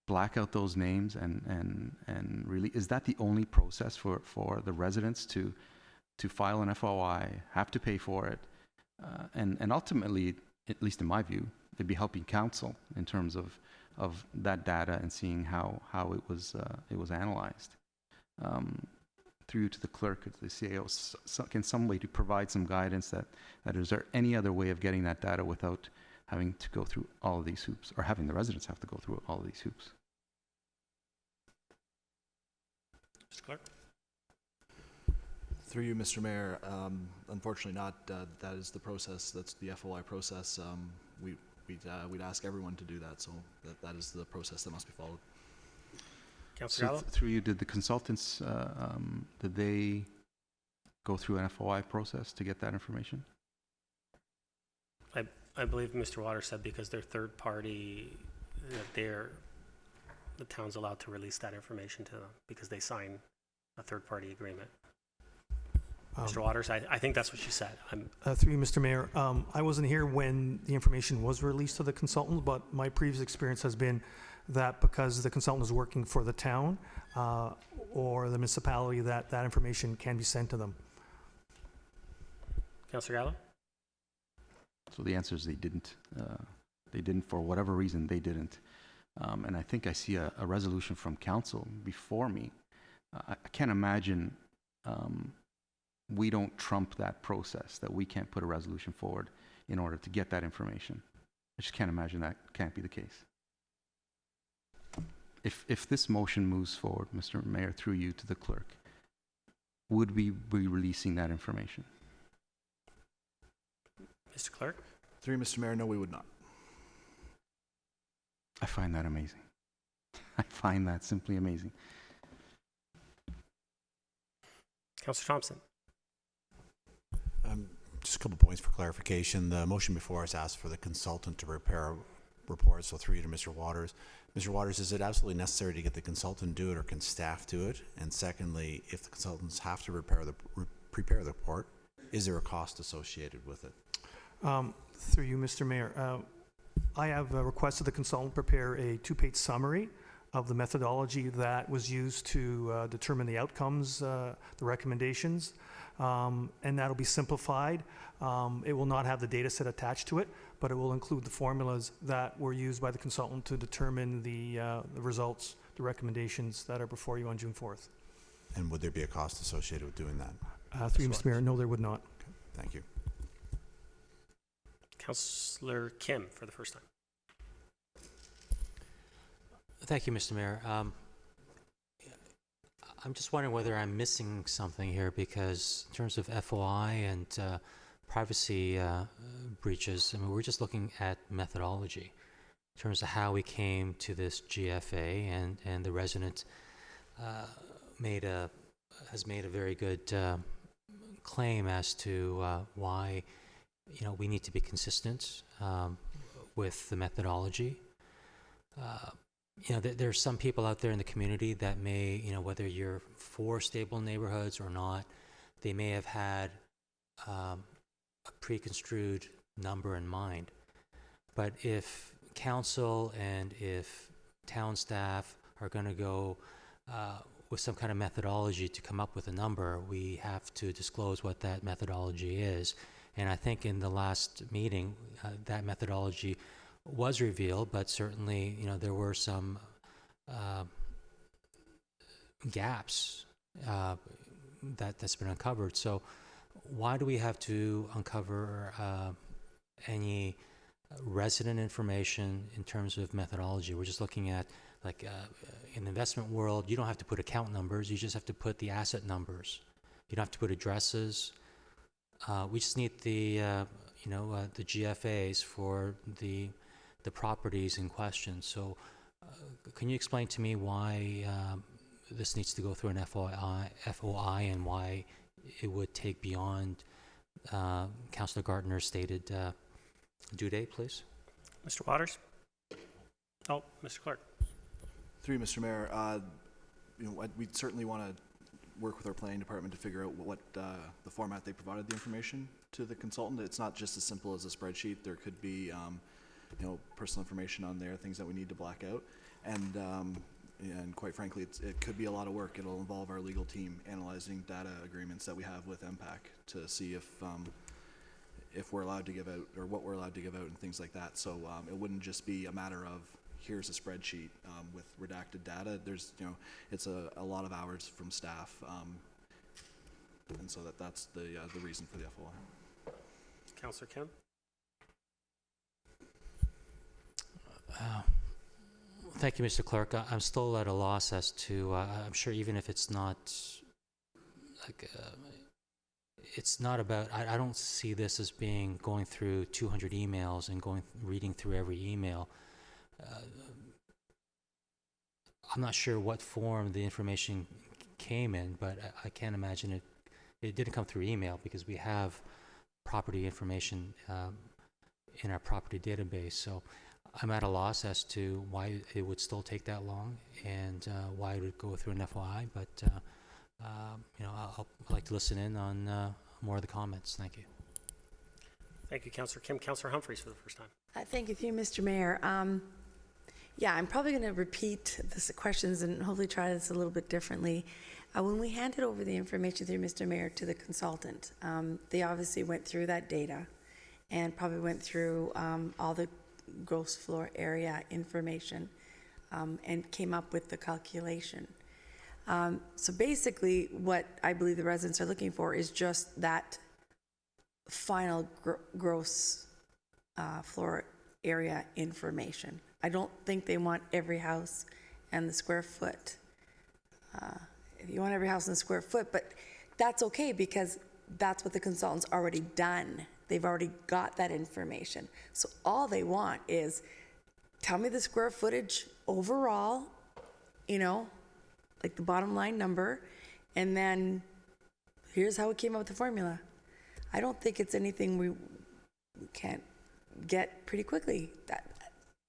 black out those names and really, is that the only process for the residents to file an FOI, have to pay for it, and ultimately, at least in my view, it'd be helping council in terms of that data and seeing how it was analyzed. Through to the clerk, the CAO, can somebody to provide some guidance that is there any other way of getting that data without having to go through all of these hoops, or having the residents have to go through all of these hoops? Mr. Clerk? Through you, Mr. Mayor, unfortunately not. That is the process. That's the FOI process. We'd ask everyone to do that, so that is the process that must be followed. Councilor Gallo? Through you, did the consultants, did they go through an FOI process to get that information? I believe Mr. Waters said because they're third party, that the town's allowed to release that information to them because they sign a third party agreement. Mr. Waters, I think that's what you said. Through you, Mr. Mayor, I wasn't here when the information was released to the consultant, but my previous experience has been that because the consultant is working for the town or the municipality, that information can be sent to them. Councilor Gallo? So the answer is they didn't. They didn't, for whatever reason, they didn't. And I think I see a resolution from council before me. I can't imagine we don't trump that process, that we can't put a resolution forward in order to get that information. I just can't imagine that can't be the case. If this motion moves forward, Mr. Mayor, through you to the clerk, would we be releasing that information? Mr. Clerk? Through you, Mr. Mayor, no, we would not. I find that amazing. I find that simply amazing. Councilor Thompson? Just a couple points for clarification. The motion before us asked for the consultant to prepare a report, so through you to Mr. Waters. Mr. Waters, is it absolutely necessary to get the consultant to do it, or can staff do it? And secondly, if the consultants have to prepare the report, is there a cost associated with it? Through you, Mr. Mayor, I have requested the consultant prepare a 2-page summary of the methodology that was used to determine the outcomes, the recommendations, and that'll be simplified. It will not have the data set attached to it, but it will include the formulas that were used by the consultant to determine the results, the recommendations that are before you on June 4th. And would there be a cost associated with doing that? Through you, Mr. Mayor, no, there would not. Okay, thank you. Councilor Kim for the first time. Thank you, Mr. Mayor. I'm just wondering whether I'm missing something here, because in terms of FOI and privacy breaches, I mean, we're just looking at methodology in terms of how we came to this GFA, and the resident has made a very good claim as to why, you know, we need to be consistent with the methodology. You know, there's some people out there in the community that may, you know, whether you're for stable neighborhoods or not, they may have had a preconstrued number in mind. But if council and if town staff are going to go with some kind of methodology to come up with a number, we have to disclose what that methodology is. And I think in the last meeting, that methodology was revealed, but certainly, you know, there were some gaps that's been uncovered. So why do we have to uncover any resident information in terms of methodology? We're just looking at, like, in the investment world, you don't have to put account numbers, you just have to put the asset numbers. You don't have to put addresses. We just need the the GFAs for the properties in question. So can you explain to me why this needs to go through an FOI and why it would take beyond Councillor Gardner's stated due date, please? Mr. Waters? Oh, Mr. Clerk. Through you, Mr. Mayor, we certainly want to work with our planning department to figure out what the format they provided the information to the consultant. It's not just as simple as a spreadsheet. There could be personal information on there, things that we need to black out, and quite frankly, it could be a lot of work. It'll involve our legal team analyzing data agreements that we have with MPAC to see if we're allowed to give out, or what we're allowed to give out, and things like that. So it wouldn't just be a matter of here's a spreadsheet with redacted data. There's, it's a lot of hours from staff, and so that's the reason for the FOI. Councillor Kim? Thank you, Mr. Clerk. I'm still at a loss as to, I'm sure even if it's not, it's not about, I don't see this as being going through 200 emails and reading through every email. I'm not sure what form the information came in, but I can't imagine it didn't come through email, because we have property information in our property database. So I'm at a loss as to why it would still take that long, and why it would go through an FOI, but I'll like to listen in on more of the comments. Thank you. Thank you, Councillor Kim. Councillor Humphreys for the first time. Thank you, Mr. Mayor. Yeah, I'm probably going to repeat the questions and hopefully try this a little bit differently. When we handed over the information through Mr. Mayor to the consultant, they obviously went through that data and probably went through all the gross floor area information and came up with the calculation. So basically what I believe the residents are looking for is just that final gross floor area information. I don't think they want every house and the square foot. If you want every house and the square foot, but that's okay, because that's what the consultant's already done. They've already got that information. So all they want is, tell me the square footage overall, like the bottom line number, and then here's how we came up with the formula. I don't think it's anything we can't get pretty quickly,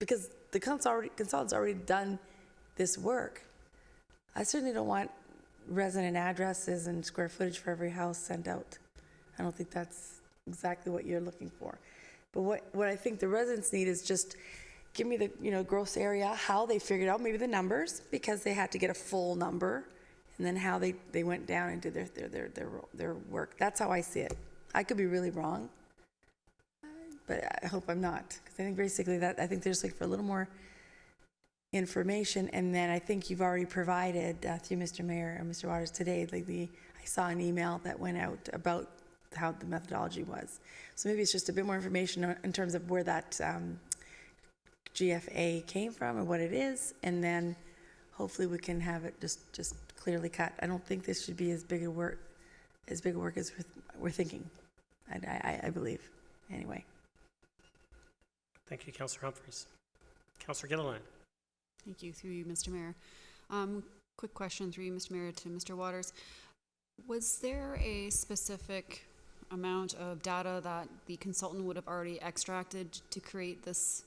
because the consultant's already done this work. I certainly don't want resident addresses and square footage for every house sent out. I don't think that's exactly what you're looking for. But what I think the residents need is just give me the gross area, how they figured out maybe the numbers, because they had to get a full number, and then how they went down and did their work. That's how I see it. I could be really wrong, but I hope I'm not, because I think basically I think they're just looking for a little more information. And then I think you've already provided through Mr. Mayor and Mr. Waters today, I saw an email that went out about how the methodology was. So maybe it's just a bit more information in terms of where that GFA came from and what it is, and then hopefully we can have it just clearly cut. I don't think this should be as big a work as we're thinking. I believe. Anyway. Thank you, Councillor Humphreys. Councillor Gilliland. Thank you, through you, Mr. Mayor. Quick question through you, Mr. Mayor, to Mr. Waters. Was there a specific amount of data that the consultant would have already extracted to create this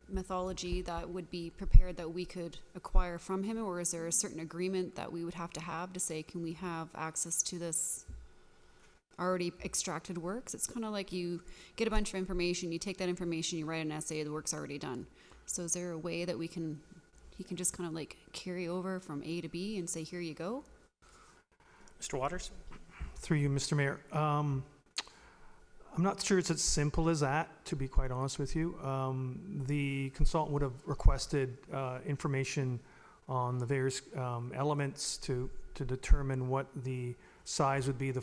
methodology that would be prepared that we could acquire from him, or is there a certain agreement that we would have to say, can we have access to this already extracted works? It's kind of like you get a bunch of information, you take that information, you write an essay, the work's already done. So is there a way that he can just kind of like carry over from A to B and say, here you go? Mr. Waters. Through you, Mr. Mayor. I'm not sure it's as simple as that, to be quite honest with you. The consultant would have requested information on the various elements to determine what the size would be, the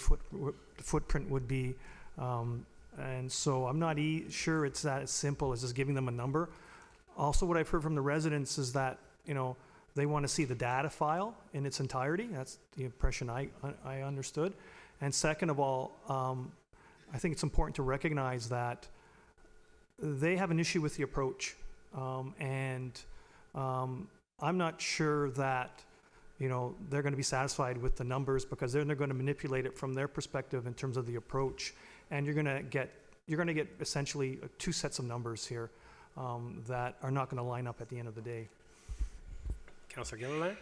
footprint would be. And so I'm not sure it's that simple as just giving them a number. Also, what I've heard from the residents is that, they want to see the data file in its entirety. That's the impression I understood. And second of all, I think it's important to recognize that they have an issue with the approach. I'm not sure that, they're going to be satisfied with the numbers, because then they're going to manipulate it from their perspective in terms of the approach. And you're going to get essentially two sets of numbers here that are not going to line up at the end of the day. Councillor Gilliland.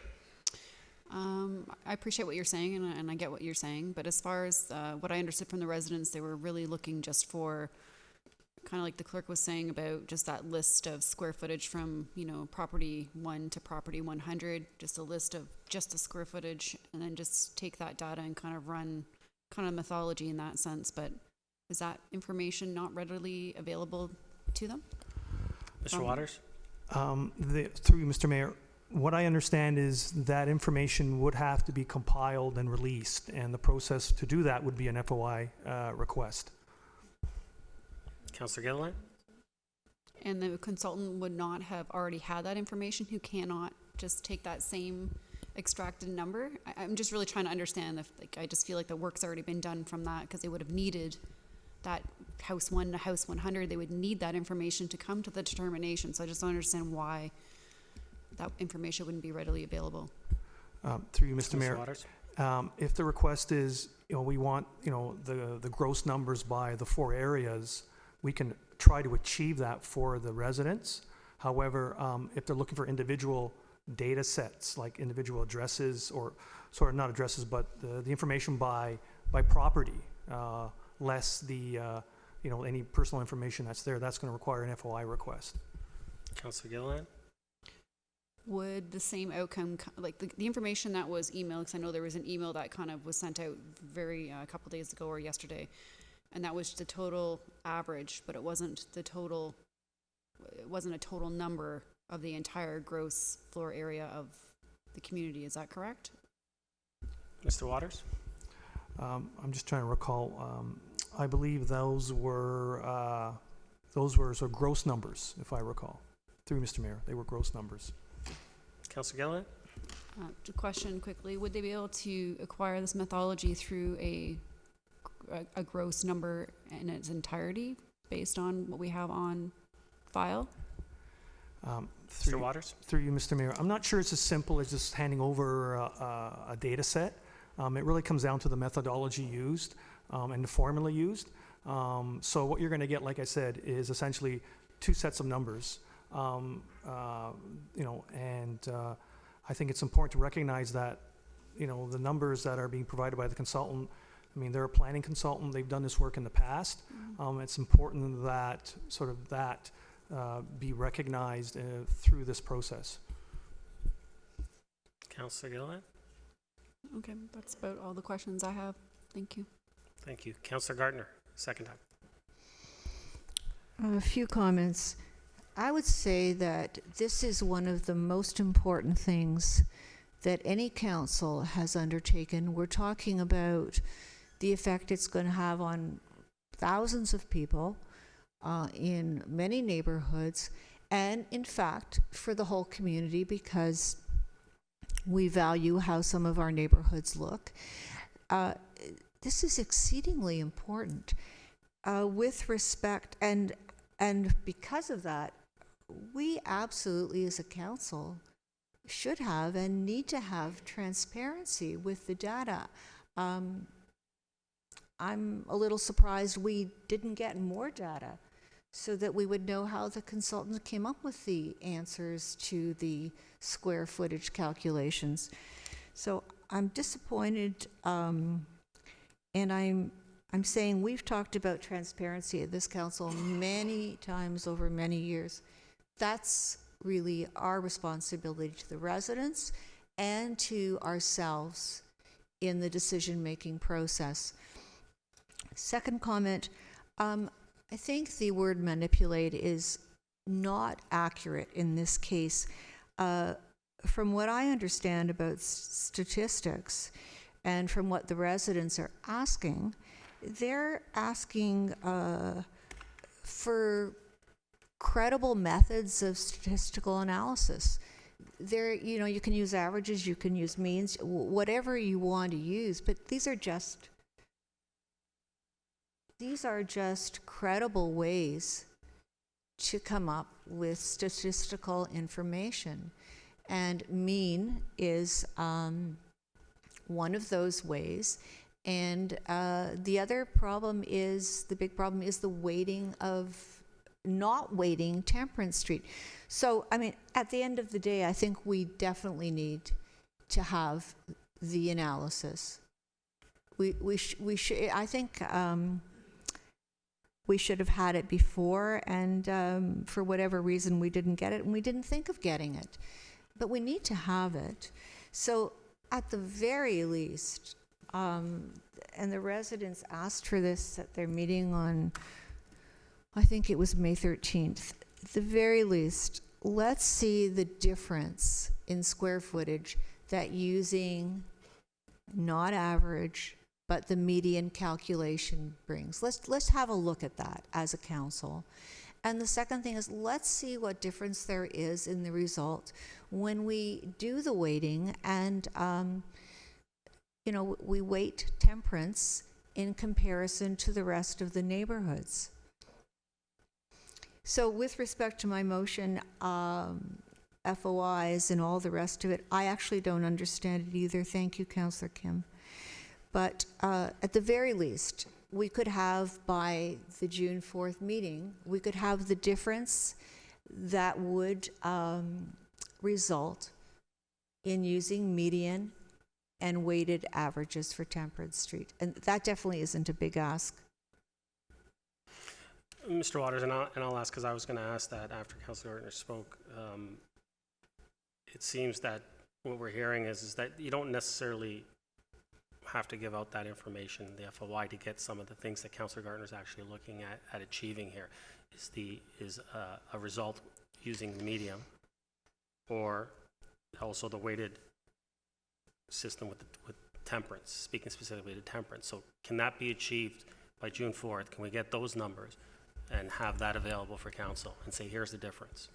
I appreciate what you're saying, and I get what you're saying, but as far as what I understood from the residents, they were really looking just for, kind of like the clerk was saying about just that list of square footage from, property 1 to property 100, just a list of just the square footage, and then just take that data and kind of run kind of methodology in that sense. But is that information not readily available to them? Mr. Waters. Through you, Mr. Mayor. What I understand is that information would have to be compiled and released, and the process to do that would be an FOI request. Councillor Gilliland. And the consultant would not have already had that information, who cannot just take that same extracted number? I'm just really trying to understand I just feel like the work's already been done from that, because they would have needed that house 1 to house 100. They would need that information to come to the determination. So I just don't understand why that information wouldn't be readily available. Through you, Mr. Mayor. If the request is, we want, the gross numbers by the 4 areas, we can try to achieve that for the residents. However, if they're looking for individual data sets, like individual addresses, or sort of not addresses, but the information by property, less the, any personal information that's there, that's going to require an FOI request. Councillor Gilliland. Would the same outcome, like the information that was emailed, because I know there was an email that kind of was sent out a couple days ago or yesterday, and that was the total average, but it wasn't a total number of the entire gross floor area of the community. Is that correct? Mr. Waters. I'm just trying to recall. I believe those were sort of gross numbers, if I recall. Through Mr. Mayor, they were gross numbers. Councillor Gilliland. Question quickly: would they be able to acquire this methodology through a gross number in its entirety, based on what we have on file? Mr. Waters. Through you, Mr. Mayor. I'm not sure it's as simple as just handing over a data set. It really comes down to the methodology used and the formula used. So what you're going to get, like I said, is essentially 2 sets of numbers. I think it's important to recognize that, the numbers that are being provided by the consultant, they're a planning consultant. They've done this work in the past. It's important that be recognized through this process. Councillor Gilliland. Okay, that's about all the questions I have. Thank you. Thank you. Councillor Gardner, second time. A few comments. I would say that this is one of the most important things that any council has undertaken. We're talking about the effect it's going to have on thousands of people in many neighborhoods, and in fact for the whole community, because We value how some of our neighborhoods look. This is exceedingly important with respect, and because of that, we absolutely as a council should have and need to have transparency with the data. I'm a little surprised we didn't get more data so that we would know how the consultants came up with the answers to the square footage calculations. So I'm disappointed, and I'm saying we've talked about transparency at this council many times over many years. That's really our responsibility to the residents and to ourselves in the decision-making process. Second comment, I think the word manipulate is not accurate in this case. From what I understand about statistics and from what the residents are asking, they're asking for credible methods of statistical analysis. There, you can use averages, you can use means, whatever you want to use, but these are just credible ways to come up with statistical information. And mean is one of those ways. And the other problem is, the big problem is the weighting of not weighting Temperance Street. So, I mean, at the end of the day, I think we definitely need to have the analysis. We should, I think we should have had it before, and for whatever reason we didn't get it, and we didn't think of getting it. But we need to have it. So at the very least, and the residents asked for this at their meeting on, I think it was May 13th. At the very least, let's see the difference in square footage that using not average, but the median calculation brings. Let's have a look at that as a council. And the second thing is, let's see what difference there is in the result when we do the weighting and, we weight Temperance in comparison to the rest of the neighborhoods. So with respect to my motion, FOIs and all the rest of it, I actually don't understand it either. Thank you, Councillor Kim. But at the very least, we could have, by the June 4th meeting, we could have the difference that would result in using median and weighted averages for Temperance Street. And that definitely isn't a big ask. Mr. Waters, and I'll ask, because I was going to ask that after Councillor Ortner spoke. It seems that what we're hearing is that you don't necessarily have to give out that information, the FOI, to get some of the things that Councillor Gardner is actually looking at achieving here. Is a result using the medium, or also the weighted system with Temperance, speaking specifically to Temperance. So can that be achieved by June 4th? Can we get those numbers and have that available for council and say, here's the difference?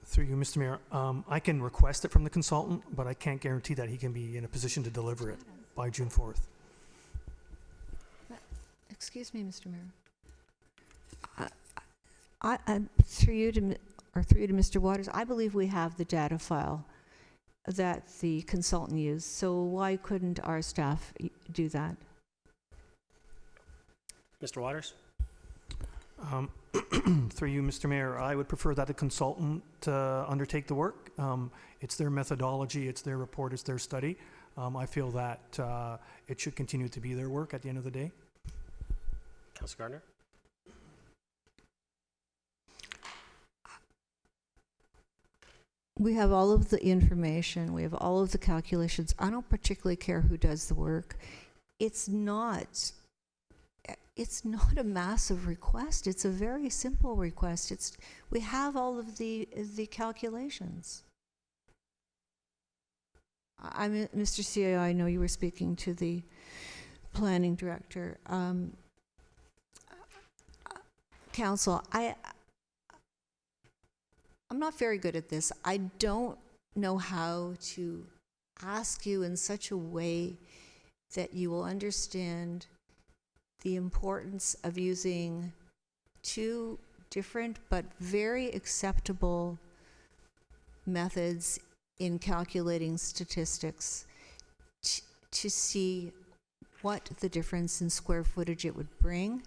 Through you, Mr. Mayor, I can request it from the consultant, but I can't guarantee that he can be in a position to deliver it by June 4th. Excuse me, Mr. Mayor. Through you to Mr. Waters, I believe we have the data file that the consultant used. So why couldn't our staff do that? Mr. Waters? Through you, Mr. Mayor, I would prefer that the consultant undertake the work. It's their methodology, it's their report, it's their study. I feel that it should continue to be their work at the end of the day. Councillor Gardner? We have all of the information, we have all of the calculations. I don't particularly care who does the work. It's not a massive request. It's a very simple request. We have all of the calculations. I mean, Mr. CAO, I know you were speaking to the planning director. Council, I'm not very good at this. I don't know how to ask you in such a way that you will understand the importance of using two different but very acceptable methods in calculating statistics to see what the difference in square footage it would bring.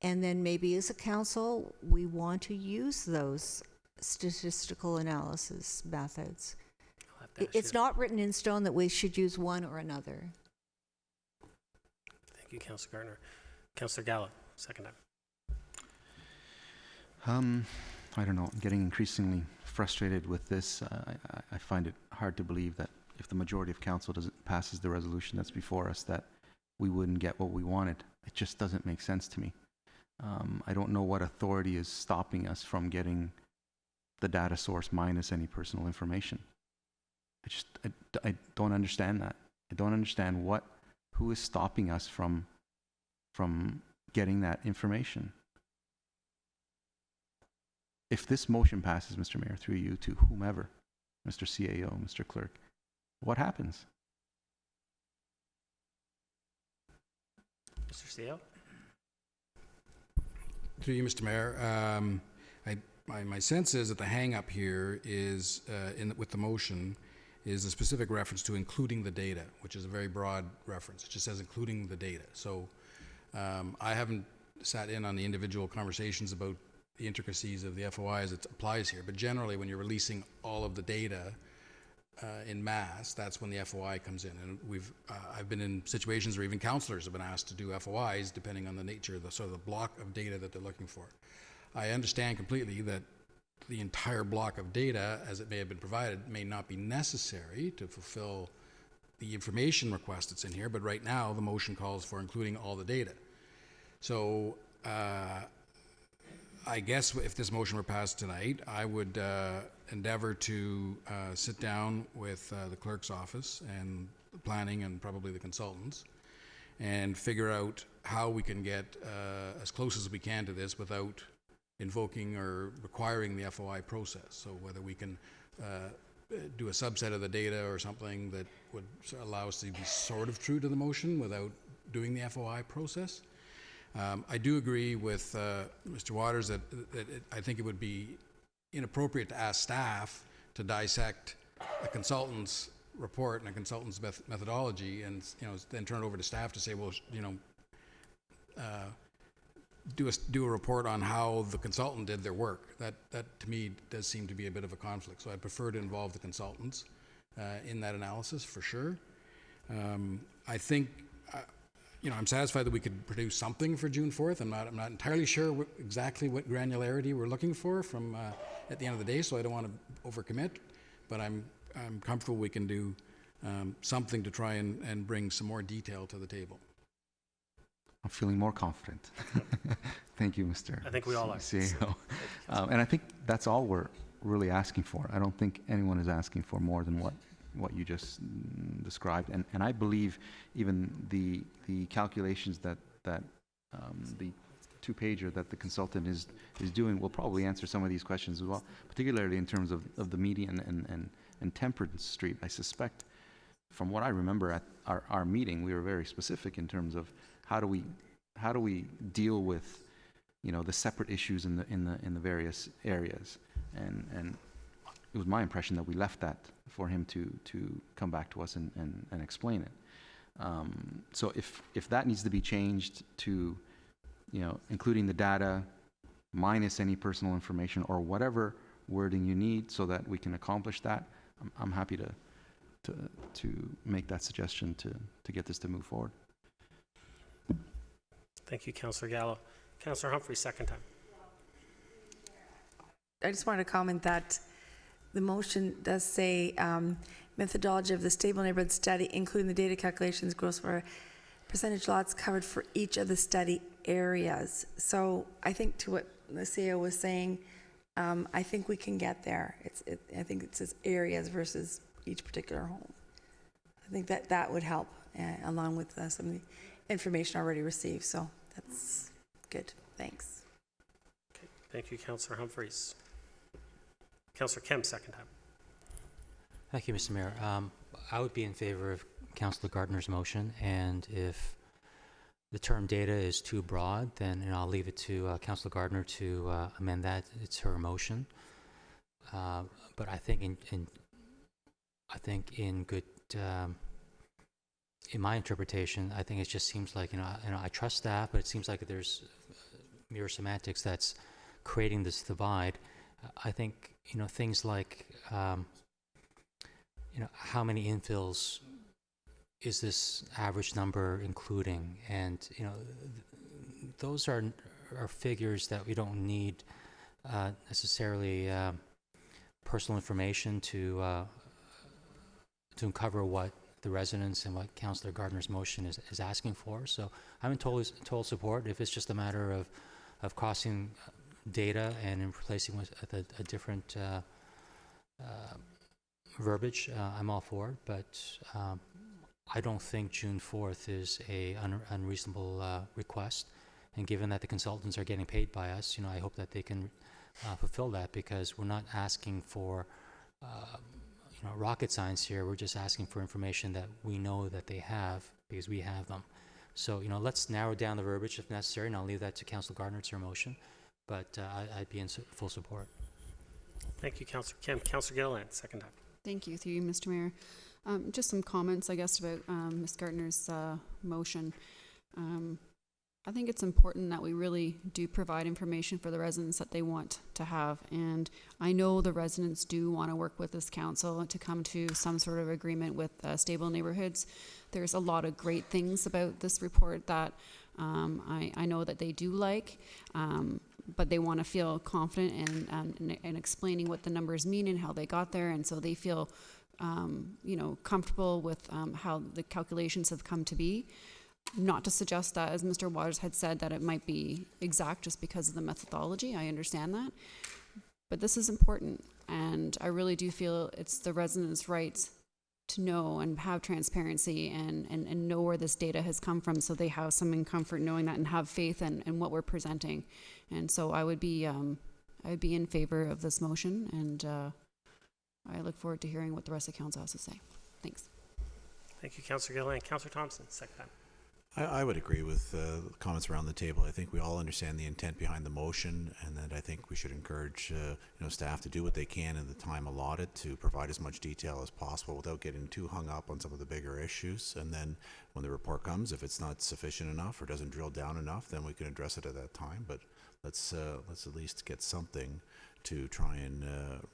And then maybe as a council, we want to use those statistical analysis methods. It's not written in stone that we should use one or another. Thank you, Councillor Gardner. Councillor Gallo, second time. I don't know. I'm getting increasingly frustrated with this. I find it hard to believe that if the majority of council passes the resolution that's before us, that we wouldn't get what we wanted. It just doesn't make sense to me. I don't know what authority is stopping us from getting the data source minus any personal information. I don't understand that. I don't understand who is stopping us from getting that information. If this motion passes, Mr. Mayor, through you to whomever, Mr. CAO, Mr. Clerk, what happens? Mr. CAO? Through you, Mr. Mayor, my sense is that the hang-up here is, with the motion, is a specific reference to including the data, which is a very broad reference. It just says including the data. So I haven't sat in on the individual conversations about the intricacies of the FOI as it applies here, but generally when you're releasing all of the data in mass, that's when the FOI comes in. And I've been in situations where even councillors have been asked to do FOIs depending on the nature of the sort of the block of data that they're looking for. I understand completely that the entire block of data, as it may have been provided, may not be necessary to fulfill the information request that's in here, but right now the motion calls for including all the data. So I guess if this motion were passed tonight, I would endeavor to sit down with the clerk's office and the planning and probably the consultants and figure out how we can get as close as we can to this without invoking or requiring the FOI process. So whether we can do a subset of the data or something that would allow us to be sort of true to the motion without doing the FOI process. I do agree with Mr. Waters that I think it would be inappropriate to ask staff to dissect a consultant's report and a consultant's methodology, and then turn it over to staff to say, well, do a report on how the consultant did their work. That to me does seem to be a bit of a conflict. So I prefer to involve the consultants in that analysis for sure. I think. I'm satisfied that we could produce something for June 4th. I'm not entirely sure exactly what granularity we're looking for from at the end of the day, so I don't want to overcommit, but I'm comfortable we can do something to try and bring some more detail to the table. I'm feeling more confident. Thank you, Mr. I think we all are. CAO. And I think that's all we're really asking for. I don't think anyone is asking for more than what you just described, and I believe even the calculations that the two-pager that the consultant is doing will probably answer some of these questions as well, particularly in terms of the median and Temperance Street. I suspect, from what I remember at our meeting, we were very specific in terms of how do we deal with the separate issues in the various areas, and it was my impression that we left that for him to come back to us and explain it. So if that needs to be changed to, including the data minus any personal information or whatever wording you need so that we can accomplish that, I'm happy to make that suggestion to get this to move forward. Thank you, Councillor Gallo. Councillor Humphrey, second time. I just wanted to comment that the motion does say methodology of the stable neighborhood study, including the data calculations, gross for percentage lots covered for each of the study areas. So I think to what the CEO was saying, I think we can get there. I think it says areas versus each particular home. I think that would help along with some of the information already received. So that's good. Thanks. Okay. Thank you, Councillor Humphreys. Councillor Kemp, second time. Thank you, Mr. Mayor. I would be in favor of Councillor Gardner's motion, and if the term data is too broad, then I'll leave it to Councillor Gardner to amend that. It's her motion. But I think in good, in my interpretation, I think it just seems like I trust staff, but it seems like there's mere semantics that's creating this divide. I think things like how many infills is this average number including, and those are figures that we don't need necessarily personal information to uncover what the residents and what Councillor Gardner's motion is asking for. So I'm in total support. If it's just a matter of crossing data and in replacing with a different verbiage, I'm all for it. But I don't think June 4th is a unreasonable request. And given that the consultants are getting paid by us, I hope that they can fulfill that, because we're not asking for rocket science here. We're just asking for information that we know that they have, because we have them. So let's narrow down the verbiage if necessary, and I'll leave that to Councillor Gardner. It's her motion, but I'd be in full support. Thank you, Councillor Kim. Councillor Gilliland, second time. Thank you, through you, Mr. Mayor. Just some comments, I guess, about Ms. Gardner's motion. I think it's important that we really do provide information for the residents that they want to have. And I know the residents do want to work with this council to come to some sort of agreement with stable neighborhoods. There's a lot of great things about this report that I know that they do like, but they want to feel confident in explaining what the numbers mean and how they got there. And so they feel comfortable with how the calculations have come to be. Not to suggest that, as Mr. Waters had said, that it might be exact just because of the methodology. I understand that. But this is important, and I really do feel it's the residents' rights to know and have transparency and know where this data has come from, so they have some comfort knowing that and have faith in what we're presenting. And so I would be in favor of this motion, and I look forward to hearing what the rest of council has to say. Thanks. Thank you, Councillor Gilliland. Councillor Thompson, second time. I would agree with the comments around the table. I think we all understand the intent behind the motion, and that I think we should encourage staff to do what they can in the time allotted to provide as much detail as possible without getting too hung up on some of the bigger issues. And then when the report comes, if it's not sufficient enough or doesn't drill down enough, then we can address it at that time. But let's at least get something to try and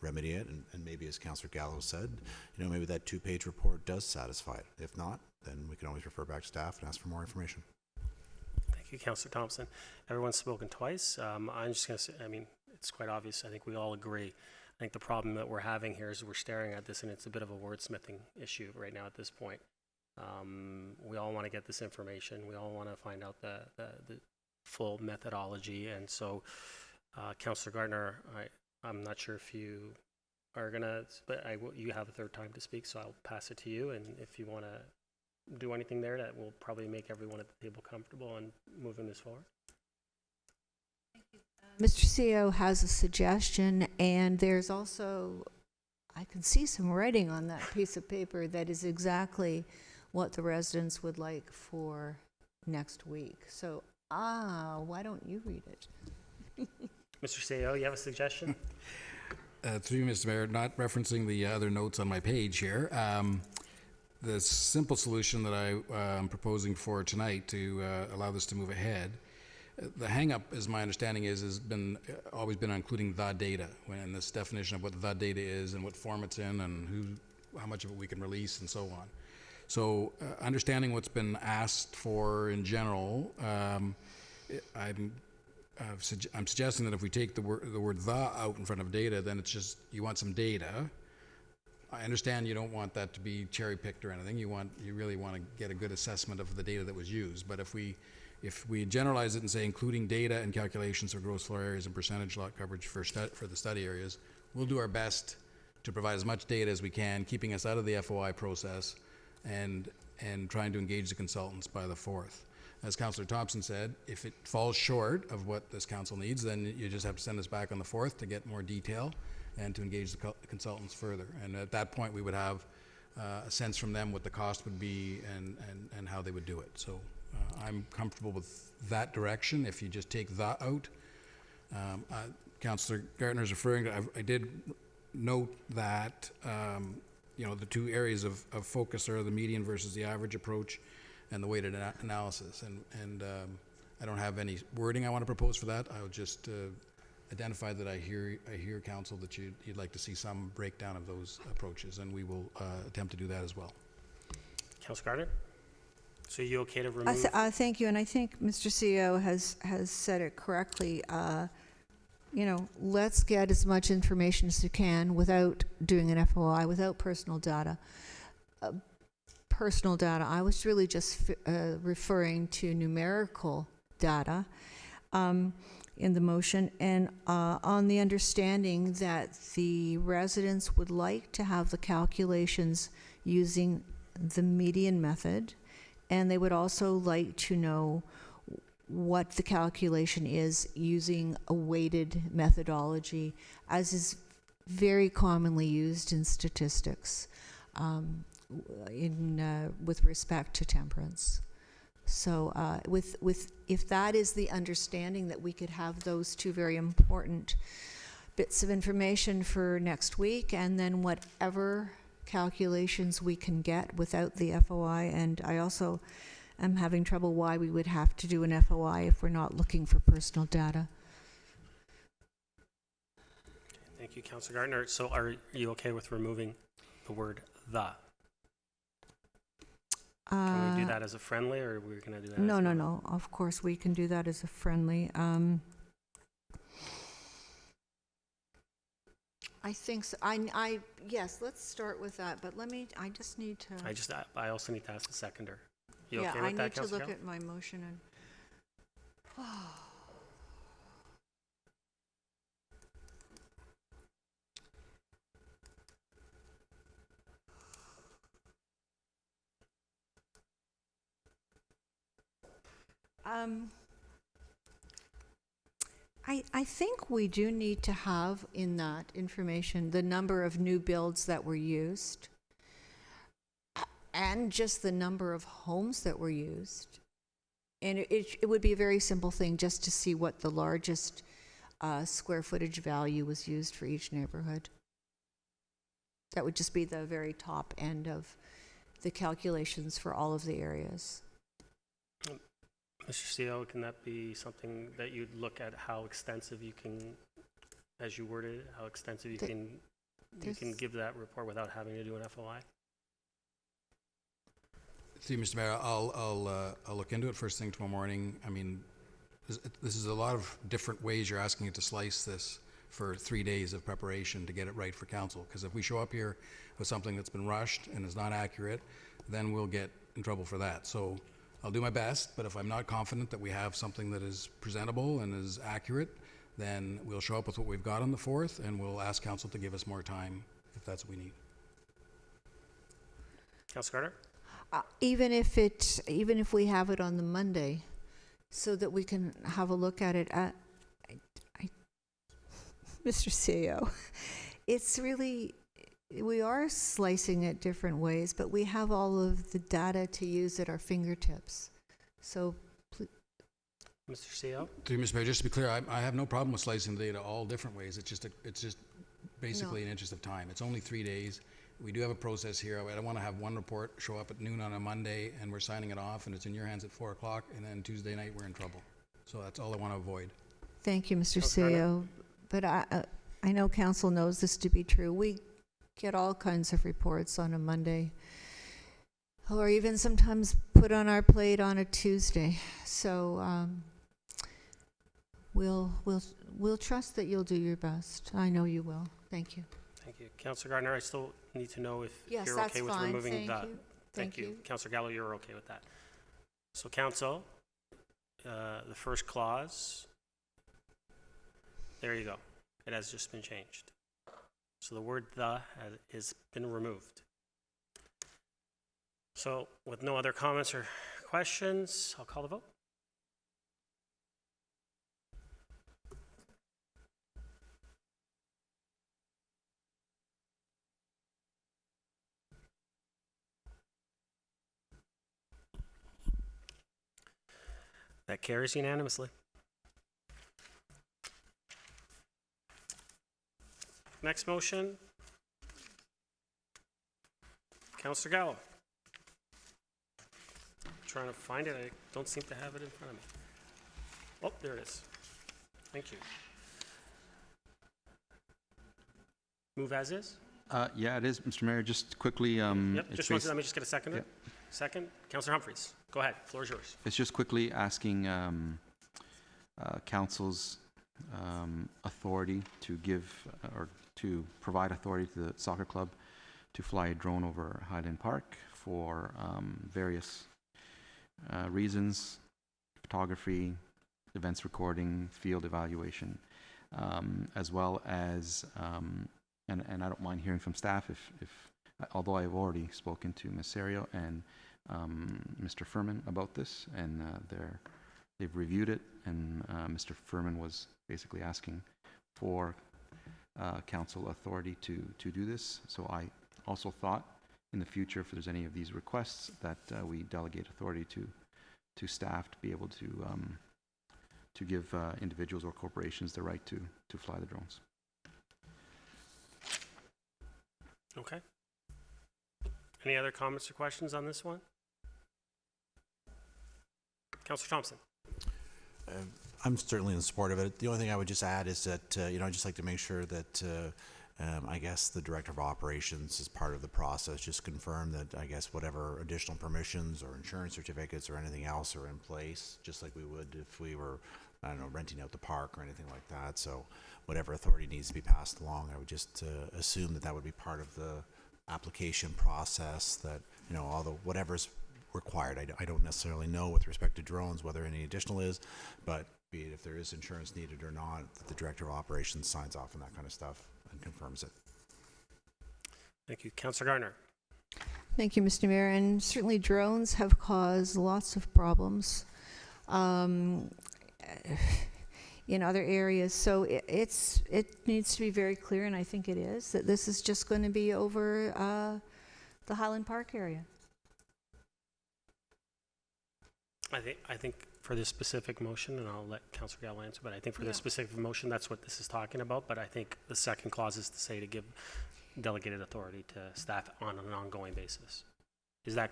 remedy it. And maybe, as Councillor Gallo said, maybe that 2-page report does satisfy it. If not, then we can always refer back to staff and ask for more information. Thank you, Councillor Thompson. Everyone's spoken twice. I'm just going to say, it's quite obvious. I think we all agree. I think the problem that we're having here is we're staring at this, and it's a bit of a wordsmithing issue right now at this point. We all want to get this information. We all want to find out the full methodology. And so, Councillor Gardner, I'm not sure if you are going to, but you have a third time to speak, so I'll pass it to you. And if you want to do anything there, that will probably make everyone at the table comfortable and moving this forward. Mr. CEO has a suggestion, and there's also, I can see some writing on that piece of paper that is exactly what the residents would like for next week. So, why don't you read it? Mr. CEO, you have a suggestion? Through you, Mr. Mayor, not referencing the other notes on my page here, the simple solution that I am proposing for tonight to allow this to move ahead, the hang-up, as my understanding has always been on including the data, and this definition of what the data is and what form it's in and how much of it we can release and so on. So understanding what's been asked for in general, I'm suggesting that if we take the word "the" out in front of data, then it's just you want some data. I understand you don't want that to be cherry-picked or anything. You really want to get a good assessment of the data that was used. But if we generalize it and say including data and calculations for gross floor areas and percentage lot coverage for the study areas, we'll do our best to provide as much data as we can, keeping us out of the FOI process and trying to engage the consultants by the 4th. As Councillor Thompson said, if it falls short of what this council needs, then you just have to send us back on the 4th to get more detail. and to engage the consultants further. And at that point, we would have a sense from them what the cost would be and how they would do it. So I'm comfortable with that direction. If you just take that out, Councillor Gartner is referring to, I did note that, the two areas of focus are the median versus the average approach and the weighted analysis. And I don't have any wording I want to propose for that. I would just identify that I hear council that you'd like to see some breakdown of those approaches, and we will attempt to do that as well. Councillor Gardner? So you okay to remove? Thank you, and I think Mr. CEO has said it correctly. Let's get as much information as you can without doing an FOI, without personal data. I was really just referring to numerical data in the motion, and on the understanding that the residents would like to have the calculations using the median method, and they would also like to know what the calculation is using a weighted methodology, as is very commonly used in statistics with respect to temperance. So if that is the understanding, that we could have those two very important bits of information for next week, and then whatever calculations we can get without the FOI. And I also am having trouble why we would have to do an FOI if we're not looking for personal data. Thank you, Councillor Gardner. So are you okay with removing the word "the"? Can we do that as a friendly, or are we going to do that? No. Of course, we can do that as a friendly. I think so. Yes, let's start with that. But I just need to. I also need to ask the seconder. You Yeah, okay I with that, need to Councillor look Gall? at my motion and. I think we do need to have in that information the number of new builds that were used and just the number of homes that were used. And it would be a very simple thing just to see what the largest square footage value was used for each neighborhood. That would just be the very top end of the calculations for all of the areas. Mr. CEO, can that be something that you'd look at, how extensive you can, as you worded it, how extensive you can give that report without having to do an FOI? See, Mr. Mayor, I'll look into it first thing tomorrow morning. I mean, this is a lot of different ways you're asking it to slice this for 3 days of preparation to get it right for council. Because if we show up here with something that's been rushed and is not accurate, then we'll get in trouble for that. So I'll do my best, but if I'm not confident that we have something that is presentable and is accurate, then we'll show up with what we've got on the 4th, and we'll ask council to give us more time if that's what we need. Councillor Carter? Even if we have it on the Monday, so that we can have a look at it. Mr. CEO, it's really, we are slicing it different ways, but we have all of the data to use at our fingertips. So, Mr. CEO? To you, Mr. Mayor, just to be clear, I have no problem with slicing the data all different ways. It's just basically an interest of time. It's only 3 days. We do have a process here. I don't want to have one report show up at noon on a Monday and we're signing it off and it's in your hands at 4 o'clock, and then Tuesday night we're in trouble. So that's all I want to avoid. Thank you, Mr. CEO. But I know council knows this to be true. We get all kinds of reports on a Monday, or even sometimes put on our plate on a Tuesday. So we'll trust that you'll do your best. I know you will. Thank you. Thank you. Councillor Gardner, I still need to know if Yes, you're that's okay with fine. removing Thank that. you. Thank you. Councillor Gallo, you're okay with that. So council, the first clause, there you go. It has just been changed. So the word "the" has been removed. So with no other comments or questions, I'll call the vote. That carries unanimously. Next motion. Councillor Gallo. Trying to find it. I don't seem to have it in front of me. Oh, there it is. Thank you. Move as is? Yeah, it is, Mr. Mayor. Just quickly, Yep, it's just one, basi- let me just get a second. Yep. Second. Councillor Humphreys, go ahead. Floor is yours. It's just quickly asking council's authority to give or to provide authority to the soccer club to fly a drone over Highland Park for various reasons: photography, events recording, field evaluation, as well as, and I don't mind hearing from staff if although I've already spoken to Ms. Serio and Mr. Furman about this, and they've reviewed it, and Mr. Furman was basically asking for council authority to do this. So I also thought in the future, if there's any of these requests, that we delegate authority to staff to be able to give individuals or corporations the right to fly the drones. Okay. Any other comments or questions on this one? Councillor Thompson. I'm certainly in support of it. The only thing I would just add is that, I'd just like to make sure that, I guess the Director of Operations is part of the process. Just confirm that, I guess, whatever additional permissions or insurance certificates or anything else are in place, just like we would if we were, I don't know, renting out the park or anything like that. So whatever authority needs to be passed along, I would just assume that would be part of the application process, that, all the whatever's required. I don't necessarily know with respect to drones whether any additional is, but be it if there is insurance needed or not, that the Director of Operations signs off on that kind of stuff and confirms it. Thank you. Councillor Gardner. Thank you, Mr. Mayor. And certainly drones have caused lots of problems in other areas. So it needs to be very clear, and I think it is, that this is just going to be over the Highland Park area. I think for this specific motion, and I'll let Councillor Gallo answer, but I think for this specific motion, that's what this is talking about. But I think the second clause is to say to give delegated authority to staff on an ongoing basis. Is that?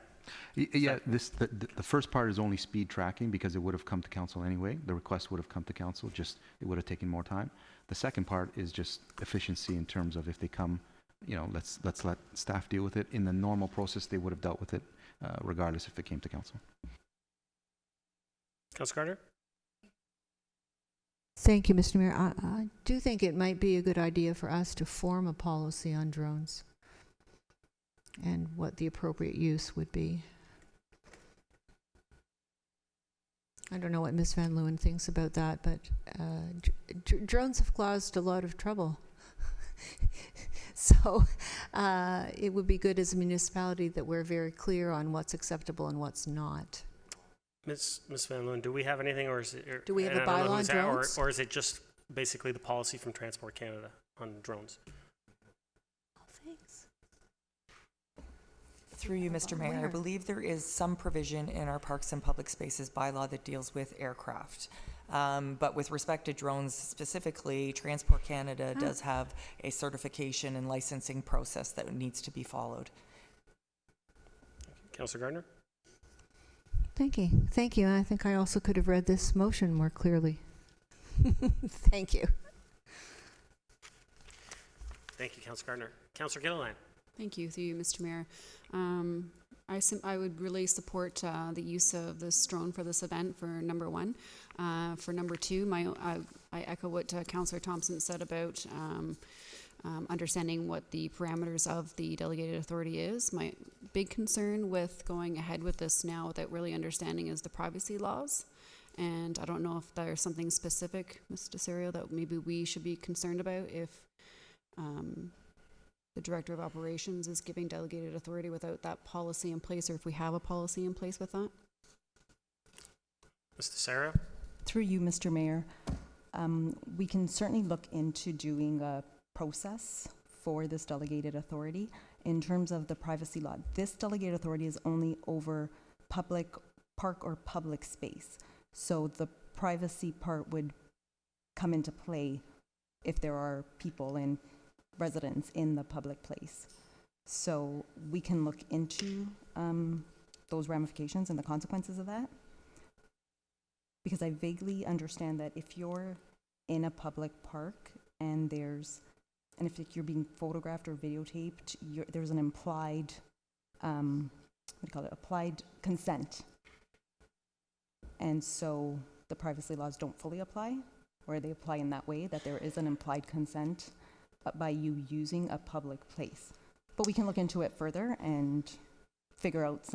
Yeah, the first part is only speed tracking because it would have come to council anyway. The request would have come to council, just it would have taken more time. The second part is just efficiency in terms of if they come, let's let staff deal with it. In the normal process, they would have dealt with it regardless if it came to council. Councillor Carter? Thank you, Mr. Mayor. I do think it might be a good idea for us to form a policy on drones and what the appropriate use would be. I don't know what Ms. Van Leeuwen thinks about that, but drones have caused a lot of trouble. So it would be good as a municipality that we're very clear on what's acceptable and what's not. Ms. Van Leeuwen, do we have anything, or is it? Do we have and a I don't know bylaw on who's that, drones? or is it just basically the policy from Transport Canada on drones? Thanks. Through you, Mr. Mayor, I believe there is some provision in our Parks and Public Spaces bylaw that deals with aircraft. But with respect to drones specifically, Transport Canada does have a certification and licensing process that needs to be followed. Councillor Gardner? Thank you. Thank you. I think I also could have read this motion more clearly. Thank you. Thank you, Councillor Gardner. Councillor Gilliland? Thank you, through you, Mr. Mayor. I would really support the use of this drone for this event for number one. For number two, I echo what Councillor Thompson said about understanding what the parameters of the delegated authority is. My big concern with going ahead with this now without really understanding is the privacy laws. And I don't know if there's something specific, Mr. Serio, that maybe we should be concerned about if the Director of Operations is giving delegated authority without that policy in place, or if we have a policy in place with that. Mr. Sarah? Through you, Mr. Mayor, we can certainly look into doing a process for this delegated authority in terms of the privacy law. This delegated authority is only over public park or public space. So the privacy part would come into play if there are people and residents in the public place. So we can look into those ramifications and the consequences of that. Because I vaguely understand that if you're in a public park and if you're being photographed or videotaped, there's an implied, applied consent. And so the privacy laws don't fully apply, or they apply in that way, that there is an implied consent by you using a public place. But we can look into it further and figure out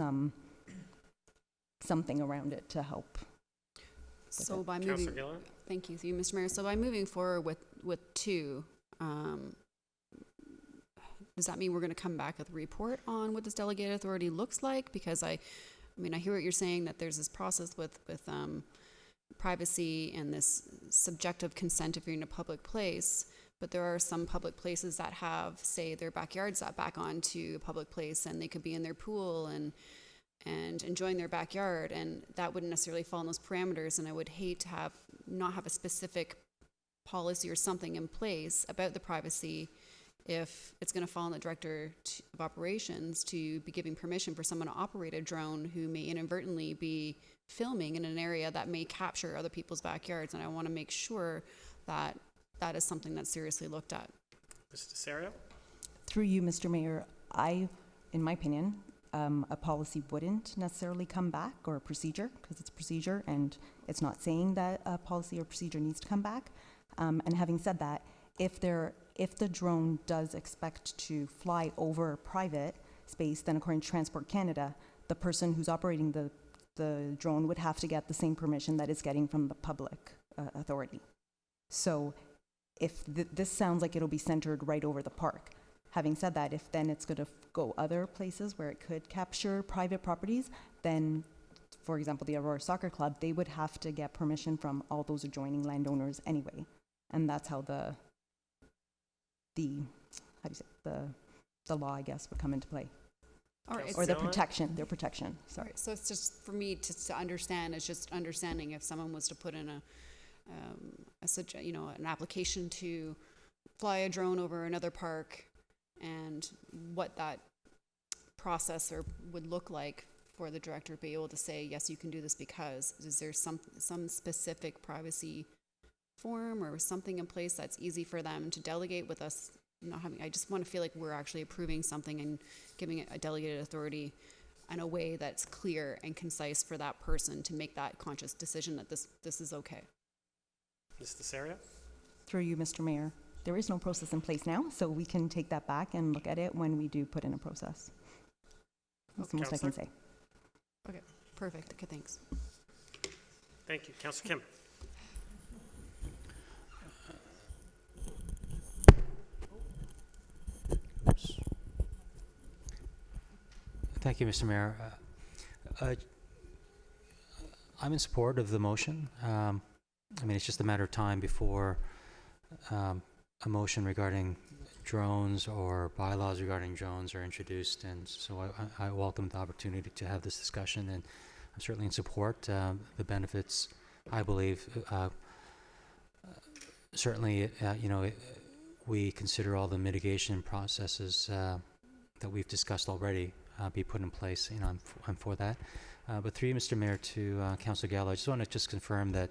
something around it to help. So by moving, thank you, Mr. Mayor. So by moving forward with 2, does that mean we're going to come back with a report on what this delegated authority looks like? Because I hear what you're saying, that there's this process with privacy and this subjective consent if you're in a public place, but there are some public places that have, say, their backyards that back onto a public place, and they could be in their pool and enjoying their backyard, and that wouldn't necessarily fall in those parameters. And I would hate to not have a specific policy or something in place about the privacy if it's going to fall on the director of operations to be giving permission for someone to operate a drone who may inadvertently be filming in an area that may capture other people's backyards. And I want to make sure that that is something that's seriously looked at. Mr. Serio? Through you, Mr. Mayor, in my opinion, a policy wouldn't necessarily come back, or a procedure, because it's a procedure and it's not saying that a policy or procedure needs to come back. And having said that, if the drone does expect to fly over private space, then according to Transport Canada, the person who's operating the drone would have to get the same permission that it's getting from the public authority. So if this sounds like it'll be centered right over the park. Having said that, if then it's going to go other places where it could capture private properties, then, for example, the Aurora Soccer Club, they would have to get permission from all those adjoining landowners anyway. And that's how the law, I guess, would come into play. All right, or their protection, sorry. So it's just for me to understand, it's just understanding if someone was to put in an application to fly a drone over another park, and what that process would look like for the director to be able to say, yes, you can do this, because is there some specific privacy form or something in place that's easy for them to delegate with us not having? I just want to feel like we're actually approving something and giving it a delegated authority in a way that's clear and concise for that person to make that conscious decision that this is okay. Mr. Serio? Through you, Mr. Mayor, there is no process in place now, so we can take that back and look at it when we do put in a process. That's the most I can say. Okay, perfect. Okay, thanks. Thank you. Councillor Kim? Thank you, Mr. Mayor. I'm in support of the motion. It's just a matter of time before a motion regarding drones or bylaws regarding drones are introduced, and so I welcome the opportunity to have this discussion, and I'm certainly in support. The benefits, I believe, certainly, we consider all the mitigation processes that we've discussed already be put in place. I'm for that. But through you, Mr. Mayor, to Councillor Gallo, I just want to confirm that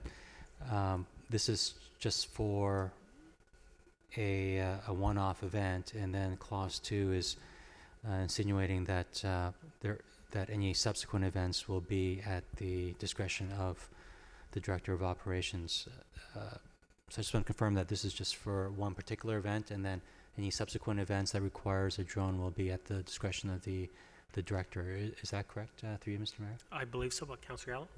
this is just for a one-off event, and then clause 2 is insinuating that that any subsequent events will be at the discretion of the director of operations. So I just want to confirm that this is just for one particular event, and then any subsequent events that requires a drone will be at the discretion of the director. Is that correct, through you, Mr. Mayor? I believe so, but Councillor Gallo?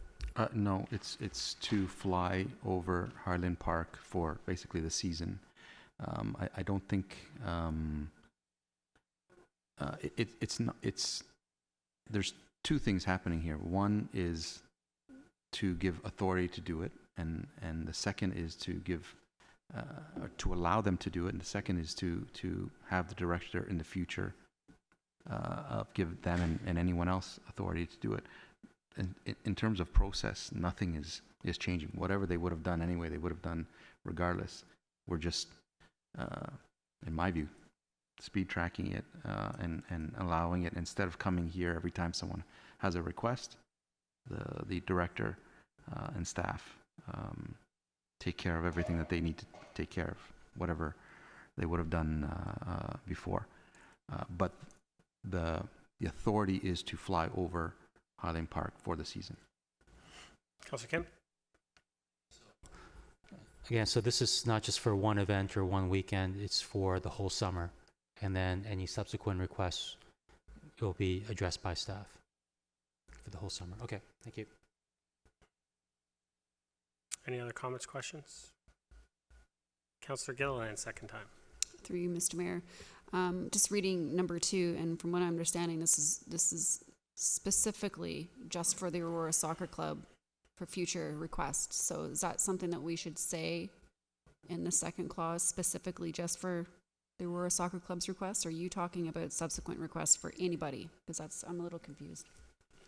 No, it's to fly over Harlan Park for basically the season. I don't think there's two things happening here. One is to give authority to do it, and the second is to give or to allow them to do it, and the second is to have the director in the future give them and anyone else authority to do it. And in terms of process, nothing is is changing. Whatever they would have done anyway, they would have done regardless. We're just, in my view, speed tracking it and allowing it, instead of coming here every time someone has a request, the director and staff take care of everything that they need to take care of, whatever they would have done before. But the authority is to fly over Highland Park for the season. Councillor Kim? Again, so this is not just for one event or one weekend, it's for the whole summer. And then any subsequent requests will be addressed by staff for the whole summer. Okay, thank you. Any other comments, questions? Councillor Gilliland, second time. Through you, Mr. Mayor. Just reading number 2, and from what I'm understanding, this is specifically just for the Aurora Soccer Club for future requests. So is that something that we should say in the second clause, specifically just for the Aurora Soccer Club's requests? Or are you talking about subsequent requests for anybody? Because I'm a little confused.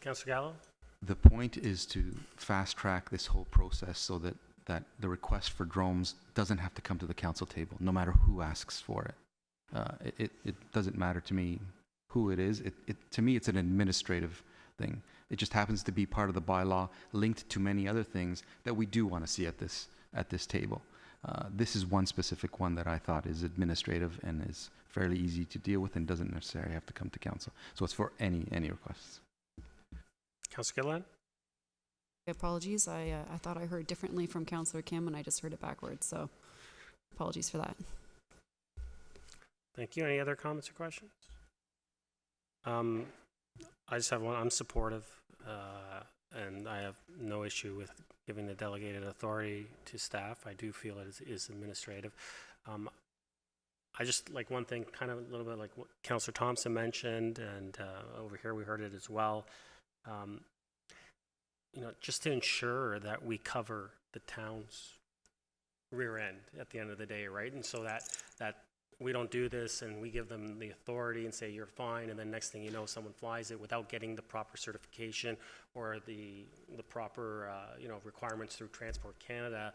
Councillor Gallo? The point is to fast track this whole process so that the request for drones doesn't have to come to the council table, no matter who asks for it. It doesn't matter to me who it is. To me, it's an administrative thing. It just happens to be part of the bylaw, linked to many other things that we do want to see at this table. This is one specific one that I thought is administrative and is fairly easy to deal with and doesn't necessarily have to come to council. So it's for any requests. Councillor Gilliland? Apologies. I thought I heard differently from Councillor Kim, and I just heard it backwards. So apologies for that. Thank you. Any other comments or questions? I just have one. I'm supportive, and I have no issue with giving the delegated authority to staff. I do feel it is administrative. I just like one thing, kind of a little bit like what Councillor Thompson mentioned, and over here we heard it as well. Just to ensure that we cover the town's rear end at the end of the day, right? And so that we don't do this and we give them the authority and say you're fine, and then next thing you know, someone flies it without getting the proper certification or the proper requirements through Transport Canada,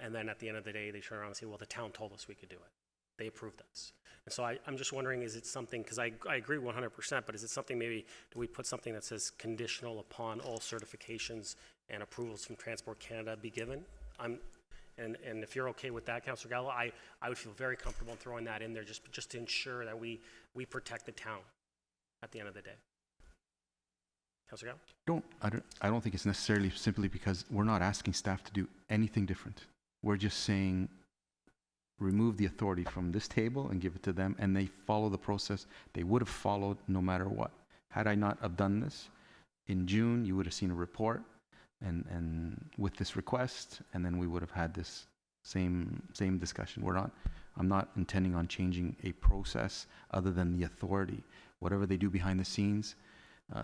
and then at the end of the day they turn around and say, well, the town told us we could do it. They approved us. And so I'm just wondering, is it something, because I agree 100%, but is it something, maybe do we put something that says conditional upon all certifications and approvals from Transport Canada be given? And if you're okay with that, Councillor Gallo, I would feel very comfortable in throwing that in there just to ensure that we protect the town at the end of the day. Councillor Gallo? I don't think it's necessarily simply because we're not asking staff to do anything different. We're just saying remove the authority from this table and give it to them, and they follow the process they would have followed no matter what. Had I not have done this, in June you would have seen a report and with this request, and then we would have had this same discussion. I'm not intending on changing a process other than the authority. Whatever they do behind the scenes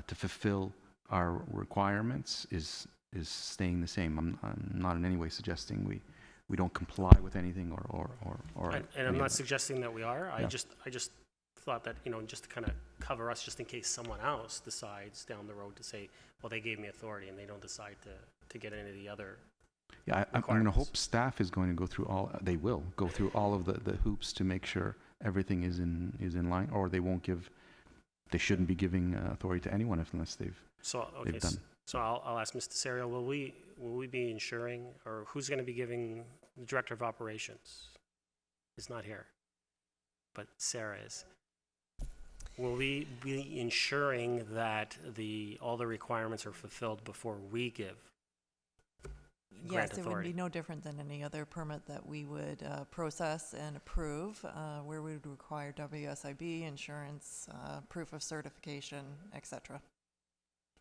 to fulfill our requirements is staying the same. I'm not in any way suggesting we don't comply with anything or and I'm not suggesting that we are. Yeah. I just thought that, just to kind of cover us, just in case someone else decides down the road to say, well, they gave me authority, and they don't decide to get any of the other. Yeah, I'm going to hope staff is going to go through they will go through all of the hoops to make sure everything is in line, or they shouldn't be giving authority to anyone unless they've done. So I'll ask Mr. Serio, will we be ensuring, or who's going to be giving the Director of Operations? Is not here, but Sarah is. Will we be ensuring that all the requirements are fulfilled before we give grant Yes, it would authority? be no different than any other permit that we would process and approve, where we would require WSIB, insurance, proof of certification, etc.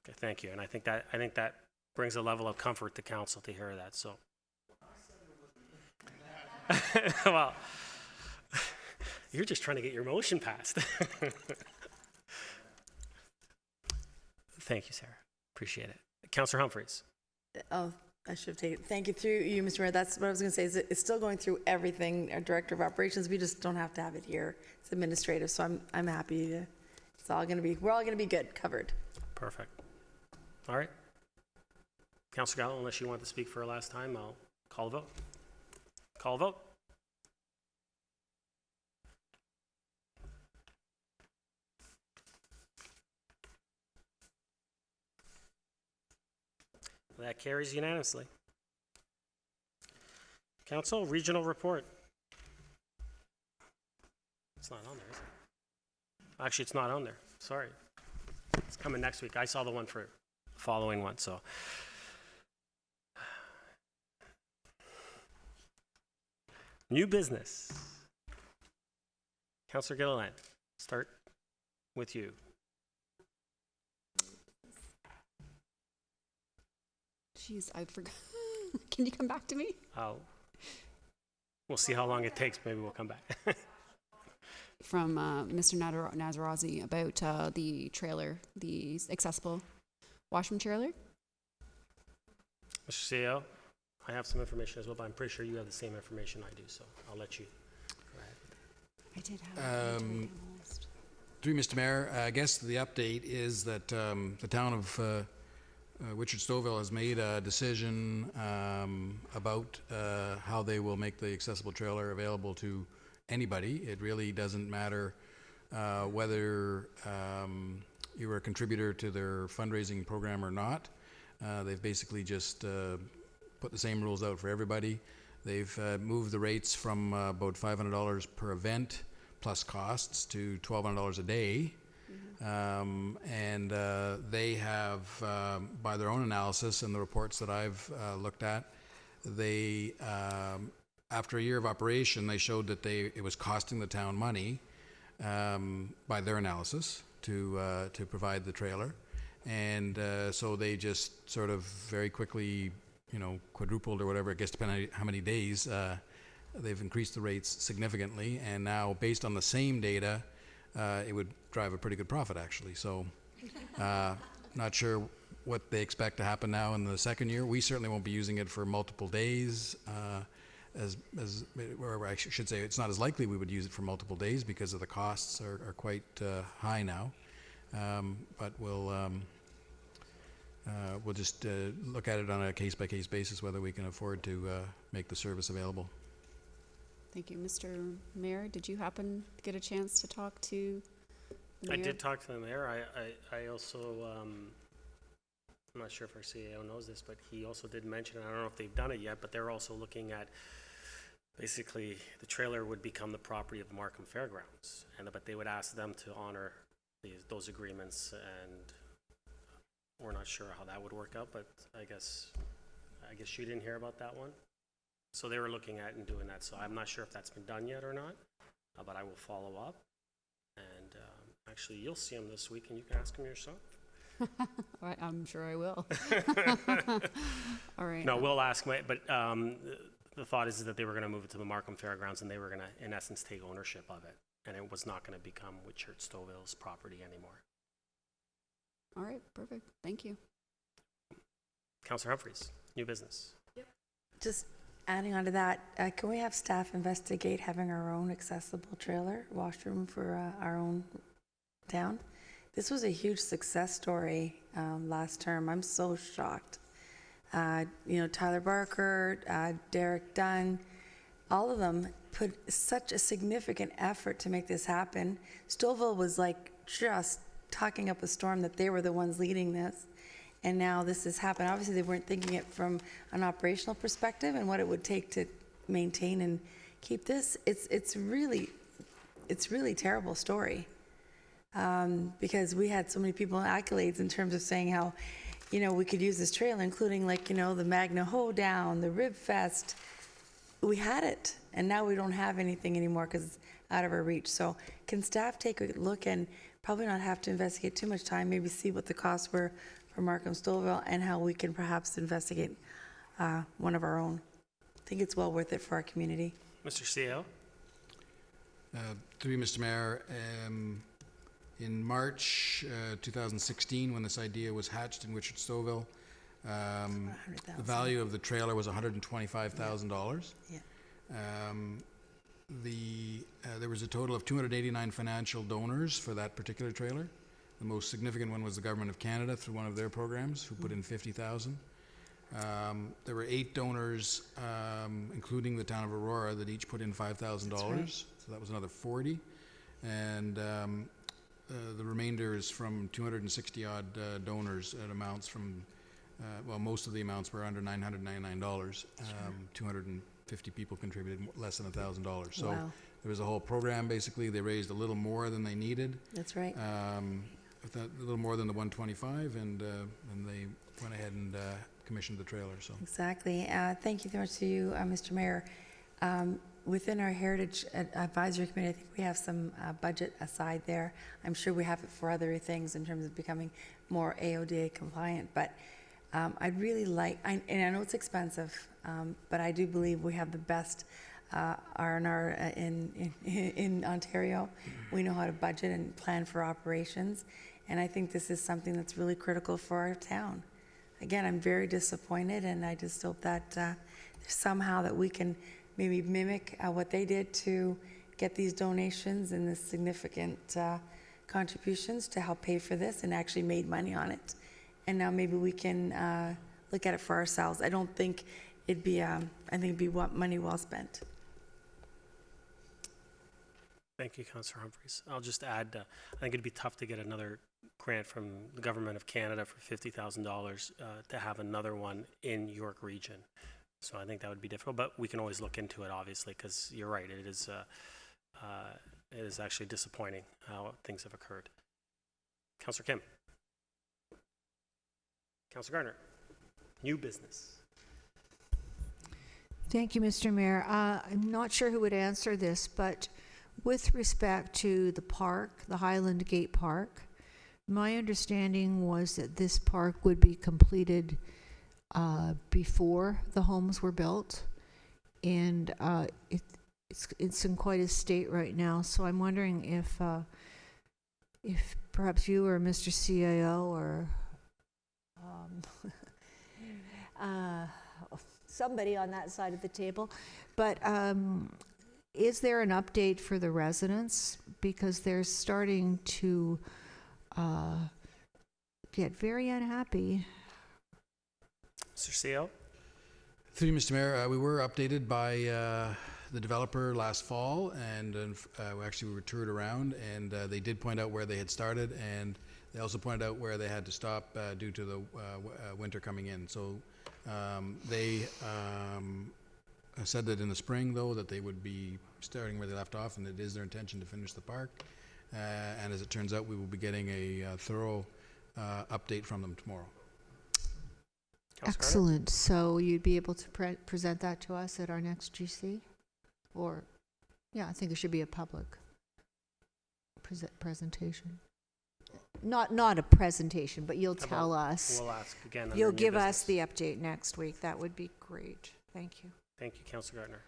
Okay, thank you. And I think that brings a level of comfort to council to hear that. So, well, you're just trying to get your motion passed. Thank you, Sarah. Appreciate it. Councillor Humphreys. Oh, I should have taken, thank you through you, Mr. Mayor. That's what I was going to say, is it's still going through everything, our Director of Operations. We just don't have to have it here. It's administrative, so I'm happy to, we're all going to be good, covered. Perfect. All right. Councillor Gallo, unless you want to speak for a last time, I'll call a vote. Call a vote. That carries unanimously. Council, regional report. It's not on there, is it? Actually, it's not on there. Sorry. It's coming next week. I saw the one for following one, so. New business. Councillor Gilliland, start with you. Jeez, I forgot. Can you come back to me? We'll see how long it takes. Maybe we'll come back. From Mr. Nazarazi about the trailer, the accessible washroom trailer. Mr. CEO, I have some information as well, but I'm pretty sure you have the same information I do, so I'll let you go ahead. I did have it. Through Mr. Mayor, I guess the update is that the town of Richard Stouffville has made a decision about how they will make the accessible trailer available to anybody. It really doesn't matter whether you were a contributor to their fundraising program or not. They've basically just put the same rules out for everybody. They've moved the rates from about $500 per event plus costs to $1,200 a day. And they have, by their own analysis and the reports that I've looked at, they, after a year of operation, they showed that it was costing the town money, by their analysis, to provide the trailer. And so they just sort of very quickly, quadrupled or whatever, I guess depending on how many days, they've increased the rates significantly. And now, based on the same data, it would drive a pretty good profit, actually. So, not sure what they expect to happen now in the second year. We certainly won't be using it for multiple days. Or I should say, it's not as likely we would use it for multiple days because of the costs are quite high now. But we'll just look at it on a case-by-case basis whether we can afford to make the service available. Thank you. Mr. Mayor, did you happen to get a chance to talk to the mayor? I did talk to the mayor. I also, I'm not sure if our CEO knows this, but he also did mention, I don't know if they've done it yet, but they're also looking at, basically, the trailer would become the property of the Markham Fairgrounds, but they would ask them to honor those agreements, and we're not sure how that would work out, but I guess you didn't hear about that one. So they were looking at and doing that. So I'm not sure if that's been done yet or not, but I will follow up. And actually, you'll see him this week, and you can ask him yourself. I'm sure I will. All right. No, we'll ask. But the thought is that they were going to move it to the Markham Fairgrounds, and they were going to, in essence, take ownership of it. And it was not going to become Richard Stouffville's property anymore. All right, perfect. Thank you. Councillor Humphreys, new business. Yep. Just adding on to that, can we have staff investigate having our own accessible trailer washroom for our own town? This was a huge success story last term. I'm so shocked. Tyler Barker, Derek Dunn, all of them put such a significant effort to make this happen. Stouffville was like just talking up a storm that they were the ones leading this. And now this has happened. Obviously, they weren't thinking it from an operational perspective and what it would take to maintain and keep this. It's really terrible story because we had so many people in accolades in terms of saying how, we could use this trailer, including the Magna Hoedown, the Rib Fest. We had it, and now we don't have anything anymore because it's out of our reach. So can staff take a look and probably not have to investigate too much time, maybe see what the costs were for Markham Stouffville and how we can perhaps investigate one of our own. I think it's well worth it for our community. Mr. CEO? Through you, Mr. Mayor, in March 2016, when this idea was hatched in Richard Stouffville, the value of the trailer was $125,000. Yeah. There was a total of 289 financial donors for that particular trailer. The most significant one was the Government of Canada through one of their programs, who put in $50,000. There were 8 donors, including the town of Aurora, that each put in $5,000. That's right. So that was another 40. And the remainder is from 260 odd donors at amounts from, well, most of the amounts were under $999. 250 people contributed less than $1,000. So Wow. there was a whole program. Basically, they raised a little more than they needed. That's right. A little more than the 125, and they went ahead and commissioned the trailer. So Exactly. Thank you very much to you, Mr. Mayor. Within our Heritage Advisory Committee, I think we have some budget aside there. I'm sure we have it for other things in terms of becoming more AODA compliant, but I'd really like, and I know it's expensive, but I do believe we have the best R&R in Ontario. We know how to budget and plan for operations, and I think this is something that's really critical for our town. Again, I'm very disappointed, and I just hope that somehow that we can maybe mimic what they did to get these donations and the significant contributions to help pay for this, and actually made money on it. And now maybe we can look at it for ourselves. I don't think it'd be, I think it'd be money well spent. Thank you, Councillor Humphreys. I'll just add, I think it'd be tough to get another grant from the Government of Canada for $50,000 to have another one in York Region. So I think that would be difficult, but we can always look into it, obviously, because you're right, it is actually disappointing how things have occurred. Councillor Kim. Councillor Gardner. New business. Thank you, Mr. Mayor. I'm not sure who would answer this, but with respect to the park, the Highland Gate Park, my understanding was that this park would be completed before the homes were built, and it's in quite a state right now. So I'm wondering if perhaps you or Mr. CAO or somebody on that side of the table, but is there an update for the residents, because they're starting to get very unhappy. Mr. CO? Through you, Mr. Mayor, we were updated by the developer last fall, and actually we were toured around, and they did point out where they had started, and they also pointed out where they had to stop due to the winter coming in. So they said that in the spring, though, that they would be starting where they left off, and it is their intention to finish the park. And as it turns out, we will be getting a thorough update from them tomorrow. Excellent. So you'd be able to present that to us at our next GC? Or, yeah, I think it should be a public presentation. Not a presentation, but you'll tell us. We'll ask again. under You'll new give business. us the update next week. That would be great. Thank you. Thank you, Councillor Gardner.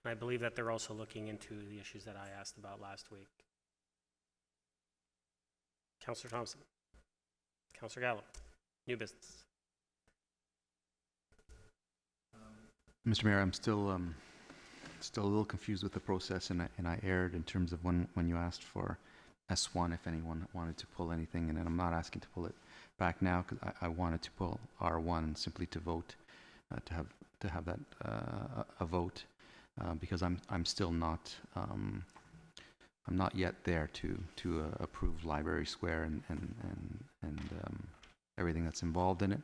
And I believe that they're also looking into the issues that I asked about last week. Councillor Thompson. Councillor Gallo. New business. Mr. Mayor, I'm still a little confused with the process, and I erred in terms of when you asked for S1, if anyone wanted to pull anything, and I'm not asking to pull it back now, because I wanted to pull R1 simply to vote, to have that a vote, because I'm still not I'm not yet there to approve Library Square and everything that's involved in it.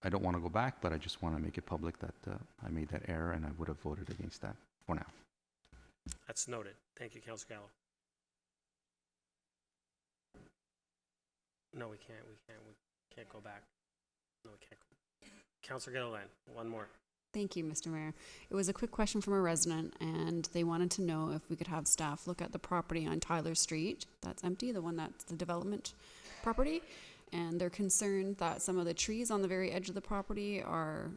I don't want to go back, but I just want to make it public that I made that error, and I would have voted against that for now. That's noted. Thank you, Councillor Gallo. No, we can't. We can't go back. No, we can't. Councillor Gilliland, one more. Thank you, Mr. Mayor. It was a quick question from a resident, and they wanted to know if we could have staff look at the property on Tyler Street that's empty, the one that's the development property. And they're concerned that some of the trees on the very edge of the property are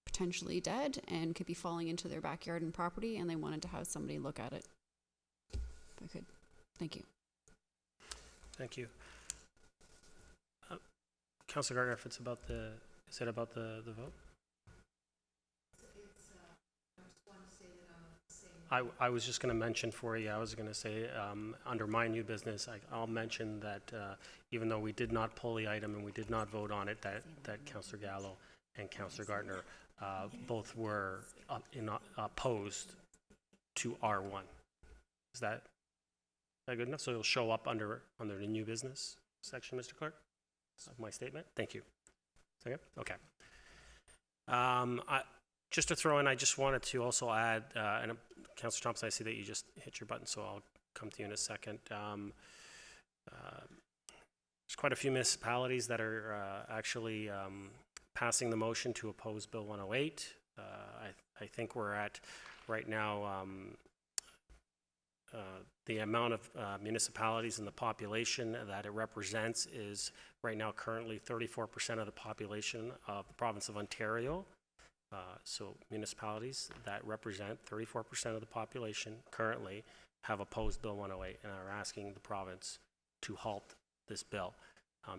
potentially dead and could be falling into their backyard and property, and they wanted to have somebody look at it. If I could. Thank you. Thank you. Councillor Gardner, if it's about the, is it about the vote? I was just going to mention for you, I was going to say, under my new business, I'll mention that even though we did not pull the item and we did not vote on it, that Councillor Gallo and Councillor Gardner, both were opposed to R1. Is that good enough? So it'll show up under the new business section, Mr. Clerk, of my statement. Thank you. Is that good? Okay. Just to throw in, I just wanted to also add, and Councillor Thompson, I see that you just hit your button, so I'll come to you in a second. There's quite a few municipalities that are actually passing the motion to oppose Bill 108. I think we're at, right now, the amount of municipalities and the population that it represents is right now currently 34% of the population of the province of Ontario. So municipalities that represent 34% of the population currently have opposed Bill 108 and are asking the province to halt this bill.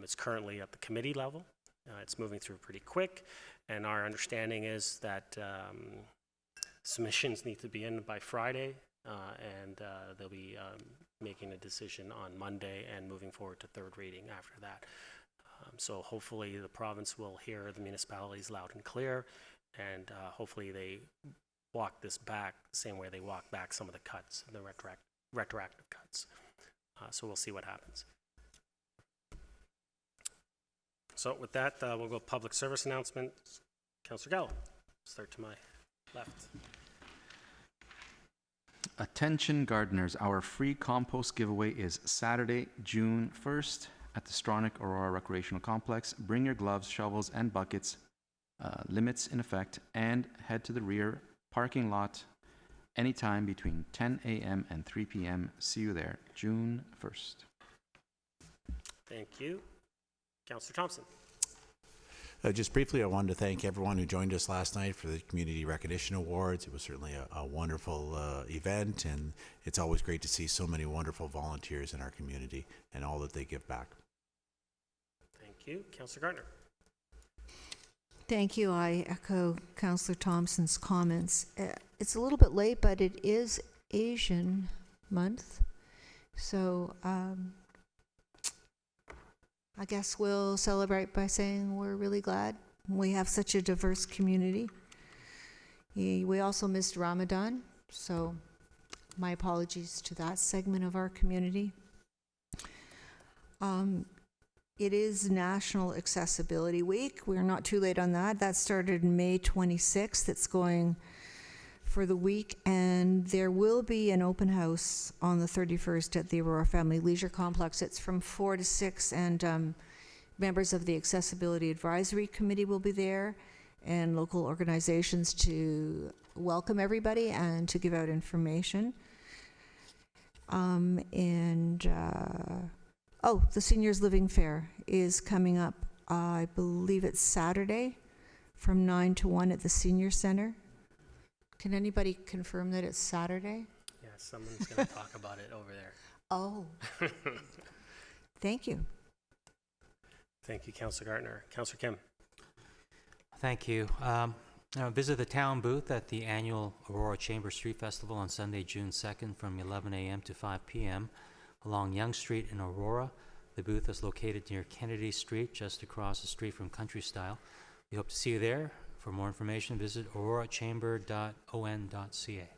It's currently at the committee level. It's moving through pretty quick, and our understanding is that submissions need to be in by Friday, and they'll be making a decision on Monday and moving forward to third reading after that. So hopefully the province will hear the municipalities loud and clear, and hopefully they walk this back the same way they walk back some of the cuts, the retroactive cuts. So we'll see what happens. So with that, we'll go public service announcements. Councillor Gallo, start to my left. Attention gardeners, our free compost giveaway is Saturday, June 1st at the Stronach Aurora Recreational Complex. Bring your gloves, shovels, and buckets, limits in effect, and head to the rear parking lot anytime between 10 a.m. and 3 p.m. See you there, June 1st. Thank you. Councillor Thompson. Just briefly, I wanted to thank everyone who joined us last night for the Community Recognition Awards. It was certainly a wonderful event, and it's always great to see so many wonderful volunteers in our community and all that they give back. Thank you. Councillor Gardner. Thank you. I echo Councillor Thompson's comments. It's a little bit late, but it is Asian month. So I guess we'll celebrate by saying we're really glad we have such a diverse community. We also missed Ramadan, so my apologies to that segment of our community. It is National Accessibility Week. We're not too late on that. That started May 26th. It's going for the week, and there will be an open house on the 31st at the Aurora Family Leisure Complex. It's from 4 to 6, and members of the Accessibility Advisory Committee will be there, and local organizations to welcome everybody and to give out information. The Seniors Living Fair is coming up. I believe it's Saturday from 9 to 1 at the Senior Center. Can anybody confirm that it's Saturday? Yeah, someone's going to talk about it over there. Oh. Thank you. Thank you, Councillor Gardner. Councillor Kim. Thank you. Visit the town booth at the annual Aurora Chamber Street Festival on Sunday, June 2nd from 11 a.m. to 5 p.m. along Yonge Street in Aurora. The booth is located near Kennedy Street, just across the street from Country Style. We hope to see you there. For more information, visit aurorachamber.on.ca.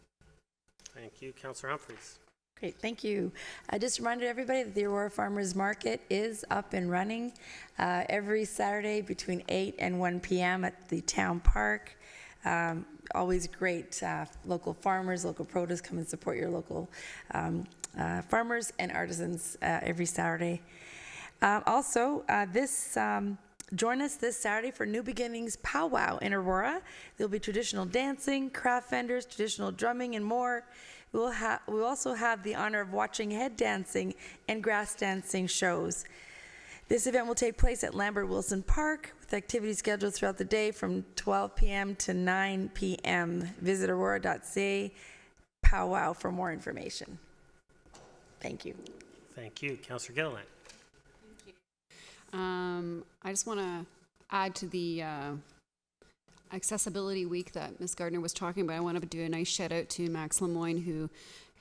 Thank you. Councillor Humphreys. Great, thank you. I just reminded everybody that the Aurora Farmers Market is up and running every Saturday between 8 and 1 p.m. at the town park. Always great local farmers, local produce. Come and support your local farmers and artisans every Saturday. Join us this Saturday for New Beginnings Powwow in Aurora. There'll be traditional dancing, craft vendors, traditional drumming, and more. We'll also have the honor of watching head dancing and grass dancing shows. This event will take place at Lambert Wilson Park with activities scheduled throughout the day from 12 p.m. to 9 p.m. Visit aurora.ca powwow for more information. Thank you. Thank you. Councillor Gilliland. I just want to add to the Accessibility Week that Ms. Gardner was talking about. I want to do a nice shout out to Max Lemoyne, who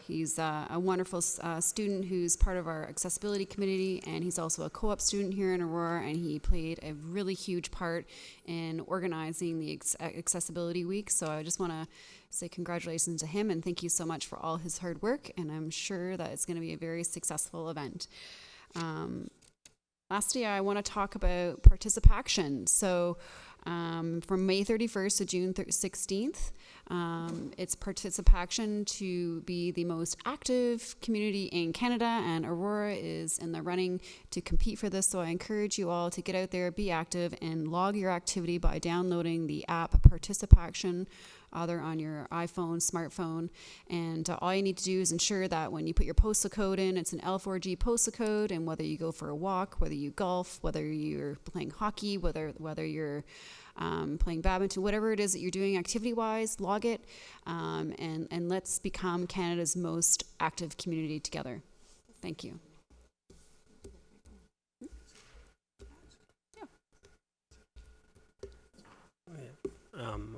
He's a wonderful student who's part of our accessibility committee, and he's also a co-op student here in Aurora, and he played a really huge part in organizing the Accessibility Week. So I just want to say congratulations to him, and thank you so much for all his hard work, and I'm sure that it's going to be a very successful event. Lastly, I want to talk about participation. So from May 31st to June 16th, it's participation to be the most active community in Canada, and Aurora is in the running to compete for this. So I encourage you all to get out there, be active, and log your activity by downloading the app Participation, either on your iPhone, smartphone. And all you need to do is ensure that when you put your postal code in, it's an L4G postal code, and whether you go for a walk, whether you golf, whether you're playing hockey, whether you're playing badminton, whatever it is that you're doing activity-wise, log it, and let's become Canada's most active community together. Thank you.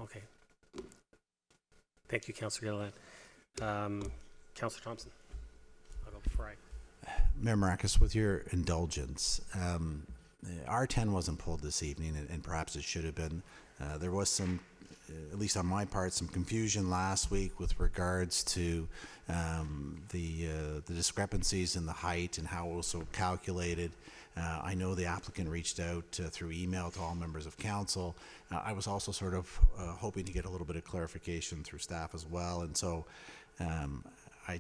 Okay. Thank you, Councillor Gilliland. Councillor Thompson, I'll go before Mayor Marakis, with your indulgence, R10 wasn't pulled this evening, and perhaps it should have been. There was some, at least on my part, some confusion last week with regards to the discrepancies in the height and how it was so calculated. I know the applicant reached out through email to all members of council. I was also sort of hoping to get a little bit of clarification through staff as well, and so I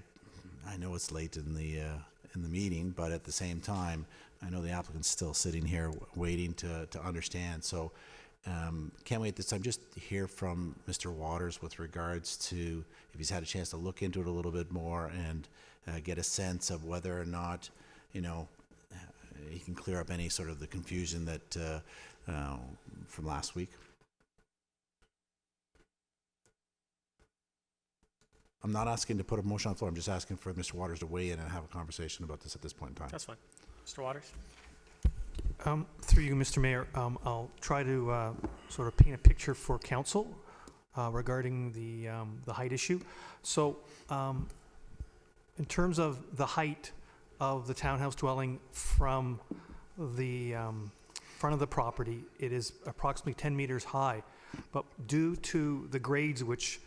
know it's late in the meeting, but at the same time, I know the applicant's still sitting here waiting to understand. So can't wait this time just hear from Mr. Waters with regards to if he's had a chance to look into it a little bit more and get a sense of whether or not, he can clear up any sort of the confusion that from last week. I'm not asking to put a motion on the floor. I'm just asking for Mr. Waters to weigh in and have a conversation about this at this point in time. That's fine. Mr. Waters? Through you, Mr. Mayor, I'll try to sort of paint a picture for council regarding the height issue. So in terms of the height of the townhouse dwelling from the front of the property, it is approximately 10 meters high, but due to the grades which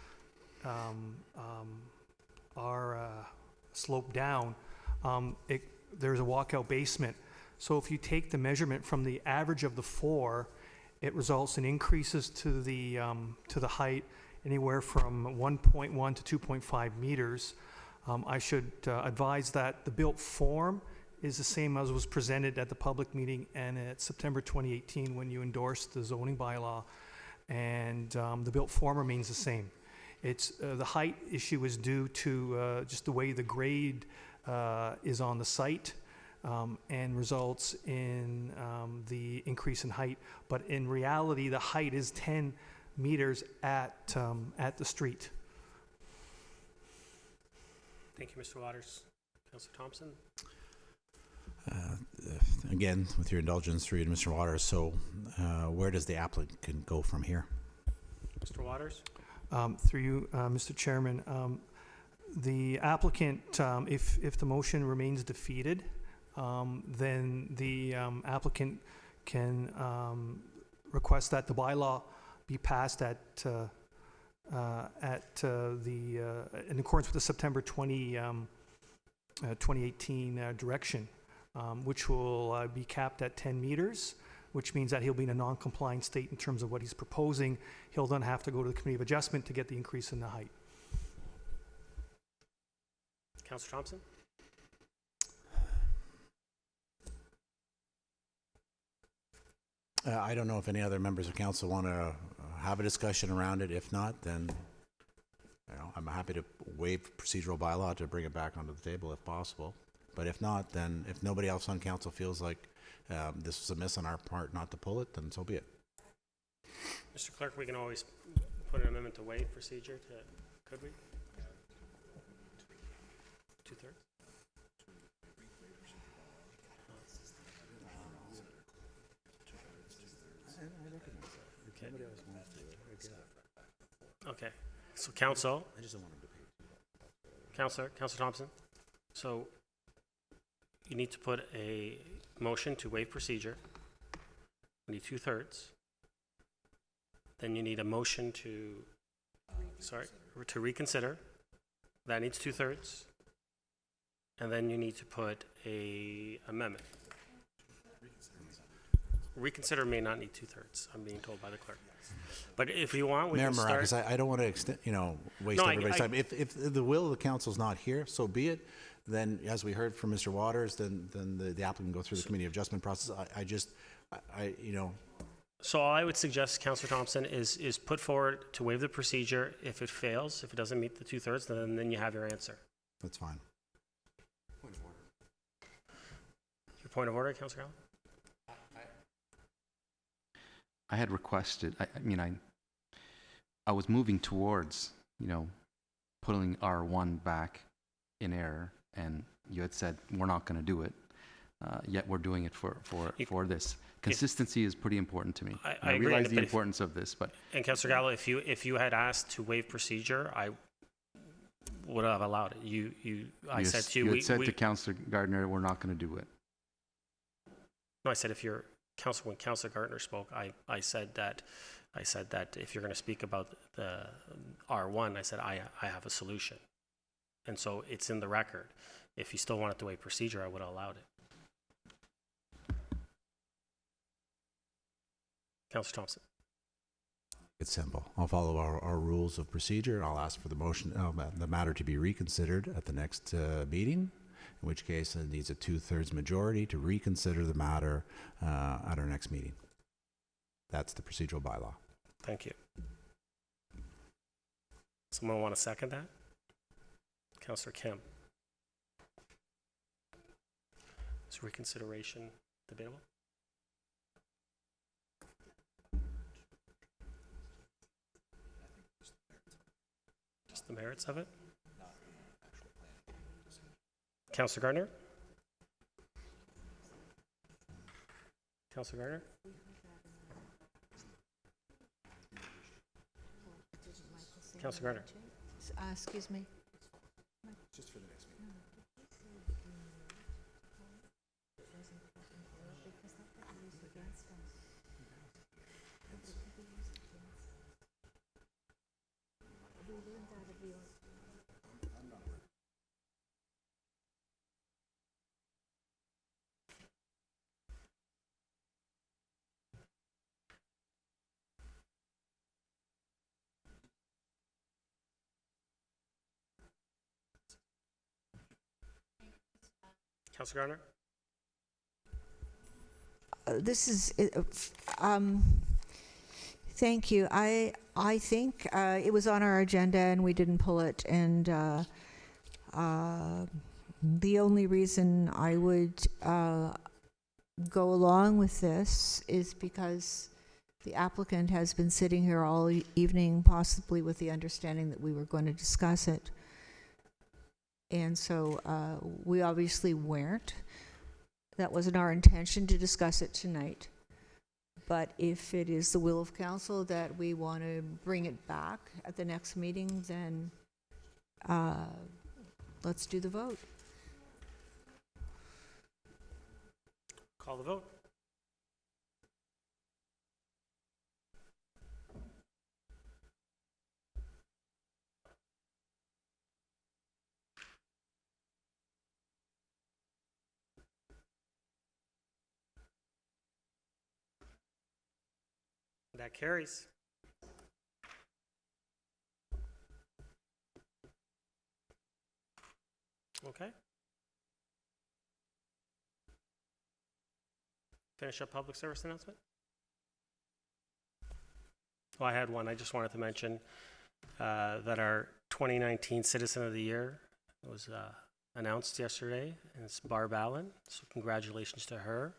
are sloped down, there's a walkout basement. So if you take the measurement from the average of the floor, it results in increases to the height anywhere from 1.1 to 2.5 meters. I should advise that the built form is the same as was presented at the public meeting and at September 2018 when you endorsed the zoning bylaw, and the built form remains the same. It's the height issue is due to just the way the grade is on the site, and results in the increase in height. But in reality, the height is 10 meters at the street. Thank you, Mr. Waters. Councillor Thompson? Again, with your indulgence, through you to Mr. Waters, so where does the applicant go from here? Mr. Waters? Through you, Mr. Chairman, the applicant, if the motion remains defeated, then the applicant can request that the bylaw be passed in accordance with the September 2018 direction, which will be capped at 10 meters, which means that he'll be in a non-compliant state in terms of what he's proposing. He'll then have to go to the Committee of Adjustment to get the increase in the height. Councillor Thompson? I don't know if any other members of council want to have a discussion around it. If not, then I'm happy to waive procedural bylaw to bring it back onto the table if possible. But if not, then if nobody else on council feels like this was a miss on our part not to pull it, then so be it. Mr. Clerk, we can always put an amendment to waive procedure. Could we? 2/3? Okay. So council, Councillor Thompson. So you need to put a motion to waive procedure. You need 2/3. Then you need a motion to, to reconsider. That needs 2/3. And then you need to put a amendment. Reconsider may not need 2/3, I'm being told by the clerk. But if you want, we Mayor can start. Maracus, I don't want to extend, waste No, everybody's time. If the will of the council is not here, so be it. Then, as we heard from Mr. Waters, then the applicant can go through the committee adjustment process. So all I would suggest, Councillor Thompson, is put forward to waive the procedure. If it fails, if it doesn't meet the 2/3, then you have your answer. That's fine. Your point of order, Councillor Allen? I had requested, I was moving towards, putting R1 back in error, and you had said, we're not going to do it, yet we're doing it for this. Consistency is pretty important to me. I agree, realize but the if- importance of this, but And Councillor Gallo, if you had asked to waive procedure, I would have allowed it. I said to you, you had said to Councillor Gardner, we're not going to do it. No, I said when Councillor Gardner spoke, I said that if you're going to speak about the R1, I said I have a solution, and so it's in the record. If you still wanted to waive procedure, I would have allowed it. Councillor Thompson. It's simple. I'll follow our rules of procedure. I'll ask for the motion, the matter to be reconsidered at the next meeting, in which case it needs a 2/3 majority to reconsider the matter at our next meeting. That's the procedural bylaw. Thank you. Someone want to second that? Councillor Kemp. Is reconsideration debatable? Just the merits of it? Councillor Gardner? Councillor Gardner? Councillor Gardner? Excuse me. Just for the next meeting. Councillor Gardner? Thank you. I think it was on our agenda and we didn't pull it. And the only reason I would go along with this is because the applicant has been sitting here all evening, possibly with the understanding that we were going to discuss it. And so we obviously weren't. That wasn't our intention to discuss it tonight. But if it is the will of council that we want to bring it back at the next meeting, then let's do the vote. Call the vote. That carries. Okay. Finish up public service announcement? Well, I had one. I just wanted to mention that our 2019 Citizen of the Year was announced yesterday, and it's Barb Allen. So congratulations to her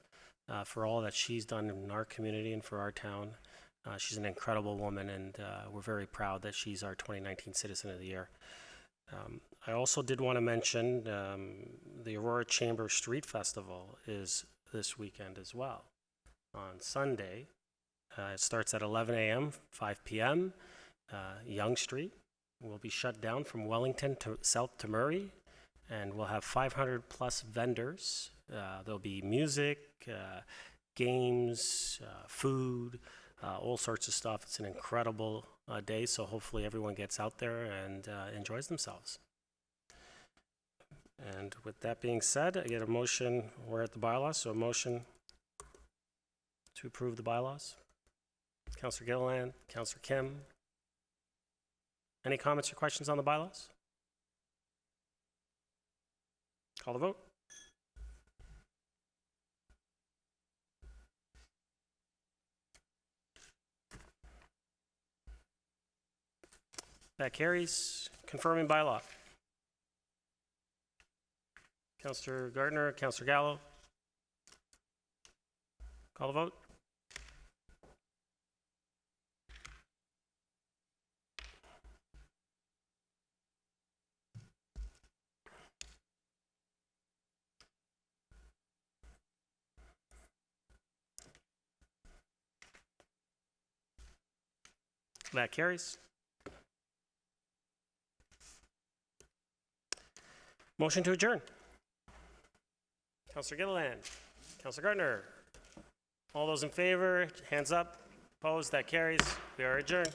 for all that she's done in our community and for our town. She's an incredible woman, and we're very proud that she's our 2019 Citizen of the Year. I also did want to mention the Aurora Chamber Street Festival is this weekend as well. On Sunday, it starts at 11 a.m., 5 p.m., Yonge Street. will be shut down from Wellington to south to Murray, and we'll have 500 plus vendors. There'll be music, games, food, all sorts of stuff. It's an incredible day, so hopefully everyone gets out there and enjoys themselves. And with that being said, I get a motion. We're at the bylaws, so a motion to approve the bylaws. Councillor Gilliland, Councillor Kim. Any comments or questions on the bylaws? Call the vote. That carries. Confirming bylaw. Councillor Gardner, Councillor Gallo. Call the vote. That carries. Motion to adjourn. Councillor Gilliland, Councillor Gardner. All those in favor, hands up. Opposed, that carries. We are adjourned.